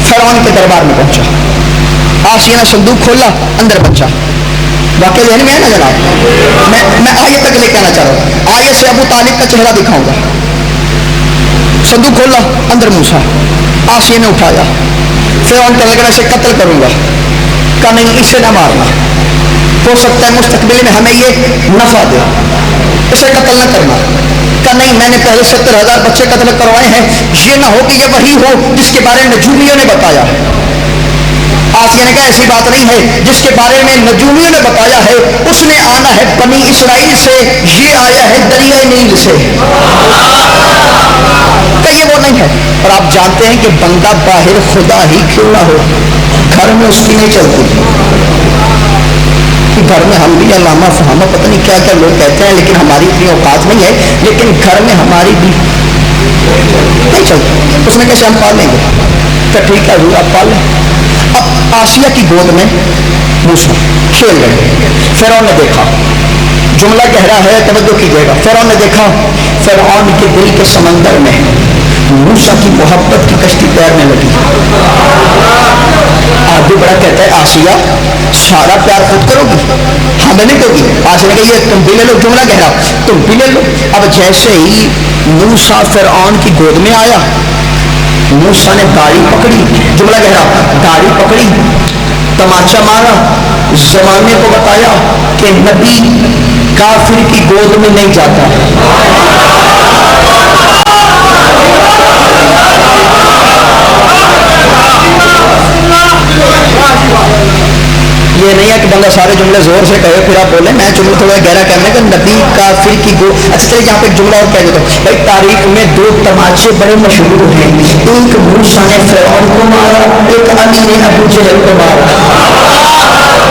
فرعون کے دربار میں پہنچا. آسیہ نے صندوق کھولا, اندر بچا. واقعہ ذہن میں ہے نا جناب. میں آیت تک لے کے آنا چاہ رہا ہوں. آیت سے ابو طالب کا چہرہ دکھاؤں گا. صندوق کھولا, اندر موسیٰ. آسیہ نے اٹھایا. فرعون کہنے لگا اسے قتل کروں گا. کہا نہیں, اسے نہ مارنا, ہو سکتا ہے مستقبل میں ہمیں یہ نفع دے, اسے قتل نہ کرنا. کہا نہیں, میں نے پہلے 70,000 بچے قتل کروائے ہیں, یہ نہ ہو کہ یہ وہی ہو جس کے بارے میں نجومیوں نے بتایا ہے. آسیہ نے کہا ایسی بات نہیں ہے, جس کے بارے میں نجومیوں نے بتایا ہے اس نے آنا ہے بنی اسرائیل سے, یہ آیا ہے دریائے نیل سے. کہ یہ وہ نہیں ہے. اور آپ جانتے ہیں کہ بندہ باہر خدا ہی کیوں نہ ہو, گھر میں اس کی نہیں چلتی. گھر میں ہم بھی علامہ فہامہ پتہ نہیں کیا کیا لوگ کہتے ہیں, لیکن ہماری اتنی اوقات نہیں ہے. لیکن گھر میں ہماری بھی نہیں چلتی. اس نے کیسے ہم پال لیں گے. تو ٹھیک ہے حضور آپ پال لیں. اب آسیہ کی گود میں موسیٰ کھیل رہے. فرعون نے دیکھا, جملہ کہہ رہا ہے, توجہ کیجیے گا. فرعون نے دیکھا, فرعون کے دل کے سمندر میں موسیٰ کی محبت کی کشتی تیرنے لگی. آگے بڑا کہتا ہے آسیہ سارا پیار خود کرو گی, ہمیں نہیں دو گی. آسیہ نے کہا یہ تم بھی لے لو, جملہ کہہ رہا تم بھی لے لو. اب جیسے ہی موسیٰ فرعون کی گود میں آیا, موسیٰ نے داڑھی پکڑی, جملہ کہہ رہا داڑھی پکڑی, تماچا مارا, زمانے کو بتایا کہ نبی کافر کی گود میں نہیں جاتا. یہ نہیں ہے کہ بندہ سارے جملے زور سے کہے پھر آپ بولیں. میں جملہ تھوڑا گہرا کرنے کا, نبی کافر کی گود. اچھا یہاں پہ ایک جملہ اور کہہ دیتا ہوں بھائی. تاریخ میں 2 تماچے بڑے مشہور ہیں, ایک موسیٰ نے فرعون کو مارا, ایک علی نے ابو جہل کو مارا.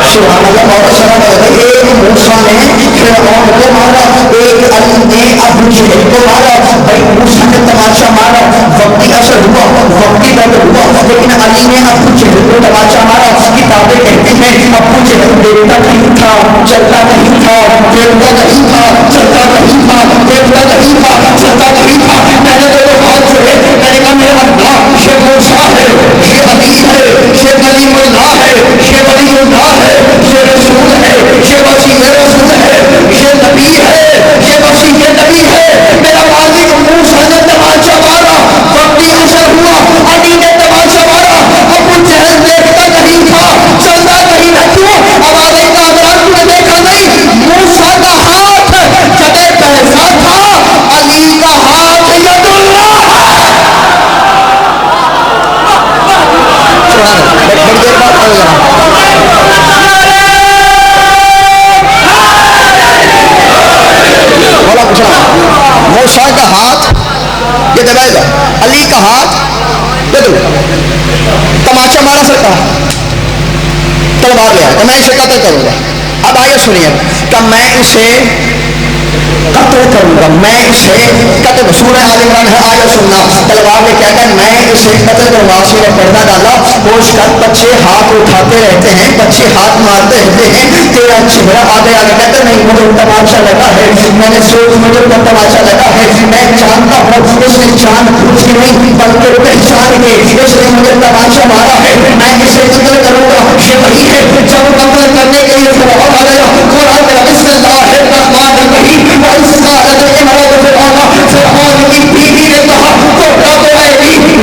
سبحان اللہ, مولا سلام علیہ. ایک موسیٰ نے فرعون کو مارا, ایک علی نے ابو جہل کو مارا. بھائی موسیٰ نے تماچا مارا, وقتی اثر ہوا, وقتی درد ہوا, لیکن علی نے ابو جہل کو تماچا مارا. کتابیں کہتی ہیں ابو جہل دیکھتا نہیں تھا, چلتا نہیں تھا, دیکھتا نہیں تھا, چلتا نہیں تھا, دیکھتا نہیں تھا, چلتا نہیں تھا. میں نے دونوں ہاتھ جوڑے, میں نے کہا میرا اللہ, یہ موسیٰ ہے, یہ علی ہے, یہ کلیم اللہ ہے, یہ ولی اللہ ہے, یہ رسول ہے, یہ وسیع رسول ہے, یہ نبی ہے, یہ وسیع نبی ہے. میرا مالک موسیٰ نے تماشا مارا, وقتی اثر ہوا, علی نے تماشا مارا. ابو جہل دیکھتا نہیں تھا, چلتا نہیں تھا. کیوں؟ ہمارے کامران نے دیکھا نہیں, موسیٰ کا ہاتھ جگہ پیسہ تھا, علی کا ہاتھ ید اللہ. بڑی دیر بعد آئے گا بولا کچھ نہ. موسیٰ کا ہاتھ یہ دبائے گا, علی کا ہاتھ یہ دو. تماشا مارا سکتا, تلوار لیا تو میں اسے قتل کروں گا. اب آئیے سنیے کہ میں اسے قتل کروں گا, میں اسے قتل. سورہ آل عمران ہے, آیا سننا. تلوار نے کیا کہا, میں اسے قتل کروں گا. اسی نے پردہ ڈالا, ہوش کر بچے ہاتھ اٹھاتے رہتے ہیں, بچے ہاتھ مارتے رہتے ہیں, تیرا چہرہ آگے آگے کہتے نہیں مجھے تماشا لگا ہے, میں نے سوچ مجھے تماشا لگا ہے, میں جانتا ہوں اس نے جان بوجھ کے نہیں بلکہ پہچان کے اس نے مجھے تماشا مارا ہے, میں اسے قتل کروں گا. یہ وہی ہے جب قتل کرنے کے لیے فرعون آیا, قرآن میں بسم اللہ الرحمن الرحیم وَإِذْ قَالَتْ امرأة فرعون کی بیوی نے کہا تو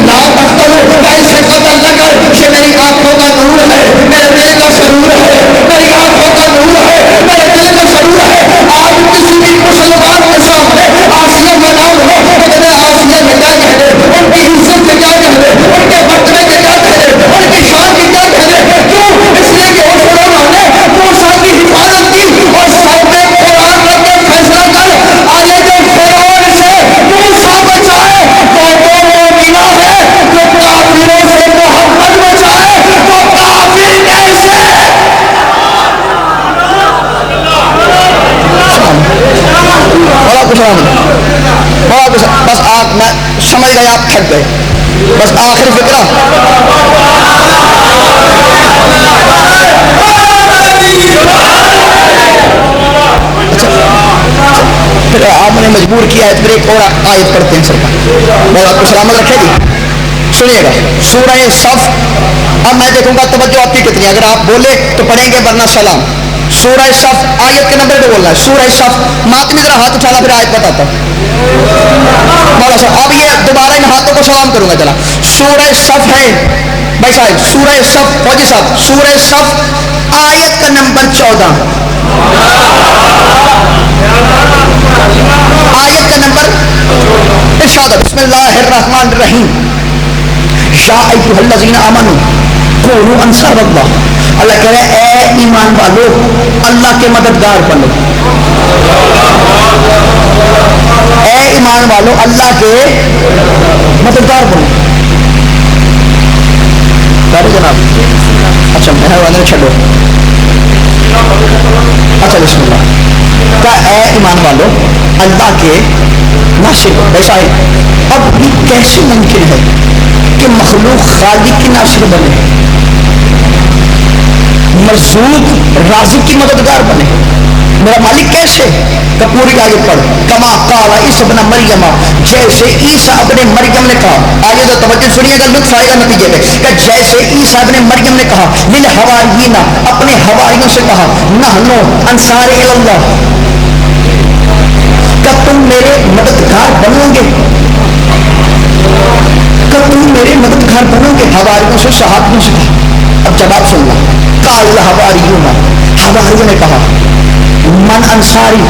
لا تقتلوا, ایسے قتل نہ کر, یہ میری آنکھوں کا نور ہے, میرے دل کا سرور ہے, میری آنکھوں کا نور ہے, میرے دل کا سرور ہے. آج کسی بھی مسلمان کے سامنے آسیہ کا نام ہو, اتنے آسیہ میں کیا کہہ دے, ان کی عزت میں کیا کہہ دے, ان کے مرتبے میں کیا کہہ دے, ان کی شان میں کیا کہہ دے. کیوں؟ اس لیے کہ اس فرعون نے موسیٰ کی حفاظت کی اور سب میں قرآن رکھ کے فیصلہ کر. آگے جو فرعون سے موسیٰ بچائے وہ مومنہ ہے, جو کافروں سے محمد بچائے وہ کافر کیسے. بڑا کچھ بس آپ میں سمجھ گئے, آپ تھک گئے. بس آخری فکرہ پھر آپ نے مجبور کیا ہے, پھر ایک اور آیت پڑھتے ہیں سرکار. میں آپ کو سلامت رکھے گی. سنیے گا سورہ صف. اب میں دیکھوں گا توجہ آپ کی کتنی, اگر آپ بولے تو پڑھیں گے ورنہ سلام. سورہ صف آیت کے نمبر پہ بولنا ہے. سورہ صف ماتمی ذرا ہاتھ اٹھانا, پھر آیت بتاتا ہوں. اب یہ دوبارہ ان ہاتھوں کو سلام کروں گا. چلا سورہ صف ہے بھائی صاحب, سورہ صف فوجی صاحب, سورہ صف آیت کا نمبر 14, آیت کا نمبر ارشاد. بسم اللہ الرحمن الرحیم. یا ایھا الذین آمنوا کونوا انصار اللہ. اللہ کہہ رہے ہیں اے ایمان والو اللہ کے مددگار بنو. اے ایمان والو اللہ کے مددگار بنو. جناب اچھا مہربانی چھوڑو. اچھا بسم اللہ. کیا اے ایمان والو اللہ کے ناصر. ایسا ہے اب بھی کیسے ممکن ہے کہ مخلوق خالق کی ناصر بنے, مرزوق رازق کی مددگار بنے. میرا مالک کیسے؟ پوری آگے پڑھ. کما قال عیسی ابن مریم, جیسے عیسیٰ ابن مریم نے کہا. آگے تو توجہ سنیے گا, لطف آئے گا نتیجے میں. کہ جیسے عیسیٰ ابن مریم نے کہا للحواریین, اپنے حواریوں سے کہا نحنو انصار اللہ, کہ تم میرے مددگار بنو گے, کہ تم میرے مددگار بنو گے. حواریوں سے صحابیوں سے کہا. اب جواب سننا. قال الحواریون, حواریوں نے کہا من انصاری,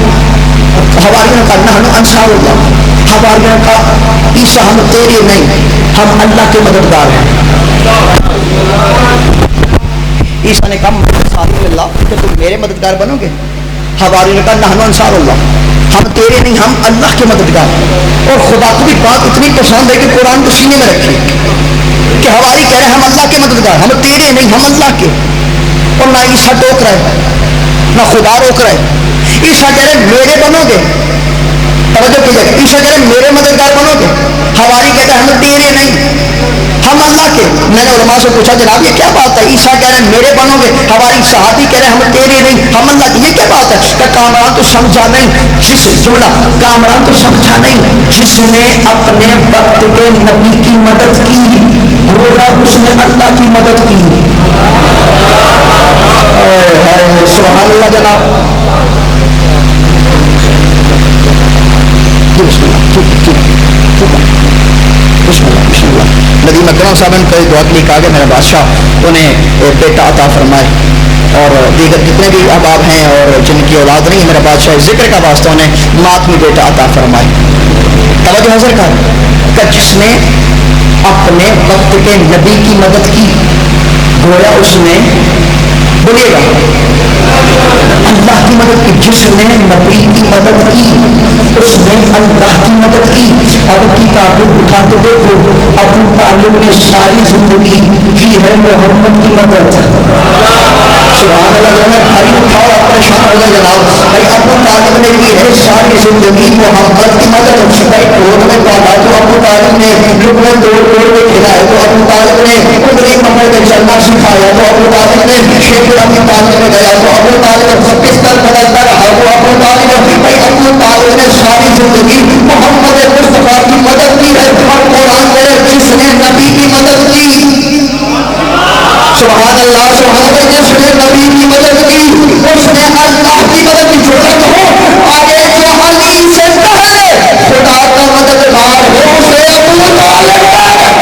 حواریوں نے کہا نحن انصار اللہ. حواریوں نے کہا عیسیٰ ہم تیرے نہیں, ہم اللہ کے مددگار ہیں. عیسیٰ نے کہا انصار اللہ, کہ تم میرے مددگار بنو گے. حواریوں نے کہا نحن انصار اللہ, ہم تیرے نہیں, ہم اللہ کے مددگار. اور خدا کو بھی بات اتنی پسند ہے کہ قرآن کو سینے میں رکھی کہ حواری کہہ رہے ہیں ہم اللہ کے مددگار, ہم تیرے نہیں, ہم اللہ کے. اور نہ عیسیٰ ٹوک رہے, نہ خدا روک رہے. عیسیٰ کہہ رہے میرے بنو گے. توجہ کیجیے, عیسیٰ کہہ رہے میرے مددگار بنو گے. حواری کہتا ہے ہم تیرے نہیں, ہم اللہ کے. میں نے علماء سے پوچھا جناب یہ کیا بات ہے, عیسیٰ کہہ رہے ہیں میرے بنو گے, ہماری صحابی کہہ رہے ہیں ہم تیرے نہیں ہم اللہ کی, یہ کیا بات ہے؟ کہ کامران تو سمجھا نہیں جس جملہ, کامران تو سمجھا نہیں جس نے اپنے وقت کے نبی کی مدد کی گویا اس نے اللہ کی مدد کی. سبحان اللہ جناب. ندی مکرم صاحب نے کئی دعا کے لیے کہا کہ میرا بادشاہ انہیں بیٹا عطا فرمائے, اور دیگر جتنے بھی احباب ہیں اور جن کی اولاد نہیں, میرا بادشاہ ذکر کا واسطہ انہیں ماتمی بیٹا عطا فرمائے. توجہ حاضر کر کہ جس نے اپنے وقت کے نبی کی مدد کی گویا اس نے بولیے گا اللہ کی مدد کی. جس نے نبی کی مدد کی اس نے اللہ کی مدد کی. اب کی تعلق اٹھا کے دیکھو, ابو طالب نے ساری زندگی کی ہے محمد کی مدد. سبحان اللہ. بھائی اٹھاؤ اپنے شان اللہ جناب. بھائی ابو طالب نے کی ہے ساری زندگی محمد کی مدد. بھائی روڈ میں پالا تو ابو طالب نے لکڑے توڑ توڑ کے کھلایا تو ابو طالب نے انگلی پکڑ کے چلنا سکھایا تو ابو طالب نے شیخ ابو طالب میں گیا تو ابو طالب پستل بدلتا رہا تو ابو طالب. بھائی ابو طالب نے ساری زندگی محمد مصطفیٰ کی مدد کی ہے. اور قرآن میں جس نے نبی کی مدد کی, سبحان اللہ سبحان اللہ, جس نے نبی کی مدد کی اس نے اللہ کی مدد کی. چھوٹا کہو آگے جو علی سے پہلے خدا کا مددگار ہو اسے ابو طالب ہے.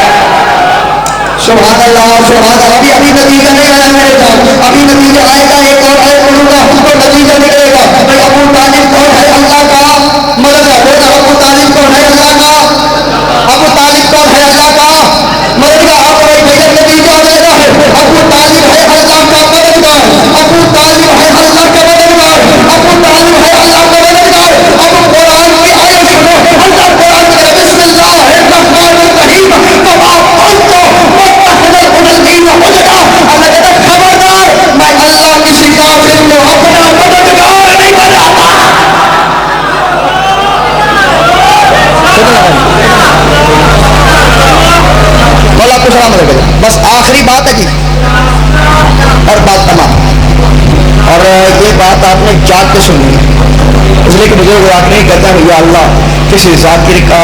سبحان اللہ سبحان اللہ. ابھی نتیجہ نہیں آیا میرے ساتھ, ابھی نتیجہ آئے گا. ایک اور آئے پڑھوں گا تو نتیجہ نکلے گا. بھائی ابو طالب کون ہے؟ اللہ کا مددگار. ابو طالب کون ہے؟ اللہ کا. ابو طالب کون ہے؟ اللہ کا مددگار. آپ بھائی بھائی نتیجہ آ جائے گا. ابو طالب ہے اللہ کا مددگار. ابو طالب ہے اللہ کا مددگار. ابو طالب ہے اللہ کا مددگار. اب قرآن کی آیت سنو. اللہ قرآن میں بسم اللہ الرحمن الرحیم وما كنت متخذ المضلين عضدا. اللہ کہتا ہے خبردار میں اللہ کسی کافر کو اپنا مددگار نہیں بناتا. مولا کو سلام رکھے گا. بس آخری بات ہے جی اور بات تمام. اور یہ بات آپ نے جاگ کے سننی ہے, اس لیے کہ بزرگ آپ نہیں کہتا ہے یا اللہ کسی ذاکر کا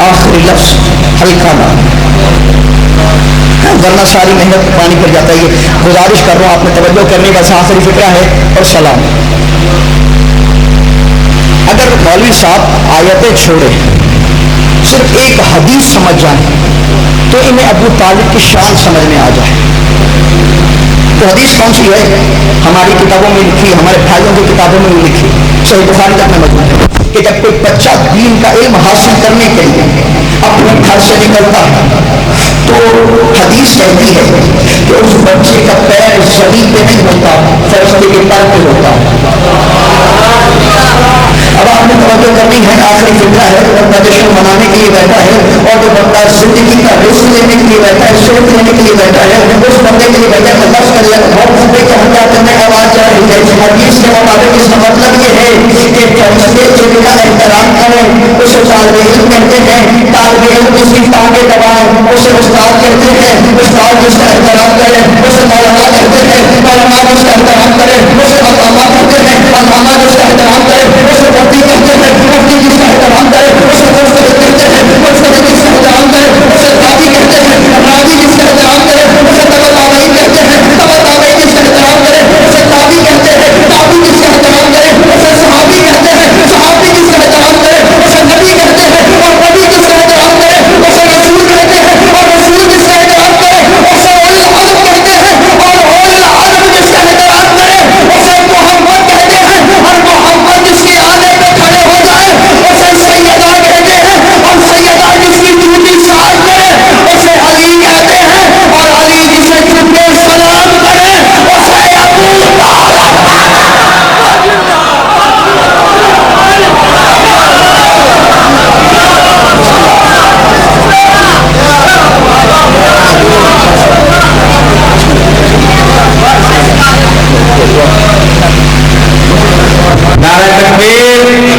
آخری لفظ ہلکا نہ, ورنہ ساری محنت پانی پھر جاتا ہے. یہ گزارش کر رہا ہوں آپ نے توجہ کرنے کا آخری فکرہ ہے. اور سلام. اگر مولوی صاحب آیتیں چھوڑے صرف ایک حدیث سمجھ جائیں تو انہیں ابو طالب کی شان سمجھ میں آ جائے. تو حدیث کون سی ہے؟ ہماری کتابوں میں لکھی, ہمارے بھائیوں کی کتابوں میں بھی لکھی, صحیح بخاری تک میں مضمون ہے کہ جب کوئی بچہ دین کا علم حاصل کرنے کے لیے اپنے گھر سے نکلتا ہے تو حدیث کہتی ہے کہ اس بچے کا پیر زمین پہ نہیں ہوتا, فرشتے کے پر پہ ہوتا. اب آپ نے توجہ کرنی ہے. آخری فکرہ ہے. تو بندہ جشن منانے کے لیے بیٹھا ہے اور جو بندہ زندگی کا رزق لینے کے لیے بیٹھا ہے, صحت لینے کے لیے بیٹھا ہے, اس بندے کے لیے بیٹھا ہے لفظ کر لیا بھائی کہ ہم کیا کرنے کا آواز جا رہی ہے. حدیث کے مطابق اس کا مطلب یہ ہے کہ فرشتے جن کا احترام کریں اسے طالب علم کہتے ہیں, طالب علم جس کی ٹانگیں دبائیں اسے استاد کہتے ہیں, استاد جس کا احترام کرے اسے مولانا کہتے ہیں, مولانا جس کا احترام کرے اسے علامہ کہتے ہیں, علامہ جس کا احترام کرے اسے مفتی کہتے ہیں, مفتی جس کا احترام کرے اسے مفترض کہتے ہیں, مفترض جس کا احترام کرے اسے راوی کہتے ہیں, راوی جس کا احترام کرے اسے تبع تابعین کہتے ہیں, تبع تابعین جس کا احترام کرے اسے تابعی کہتے ہیں, تابعی جس کا احترام کرے اسے صحابی کہتے ہیں, صحابی جس کا احترام کرے اسے نبی کہتے ہیں, اور نبی جس کا احترام کرے اسے رسول کہتے ہیں, اور رسول جس کا احترام کرے اسے اولو العزم کہتے ہیں, اور اولو العزم جس کا احترام کرے اسے محمد کہتے ہیں, اور محمد جس کے آنے پہ کھڑے ہو جائے اسے سیدہ کہتے ہیں, اور سیدہ جس کی جوتی ساتھ کرے اسے علی کہتے ہیں, اور علی جسے جھک کے سلام کرے اسے ابو نعرہ تکبیر.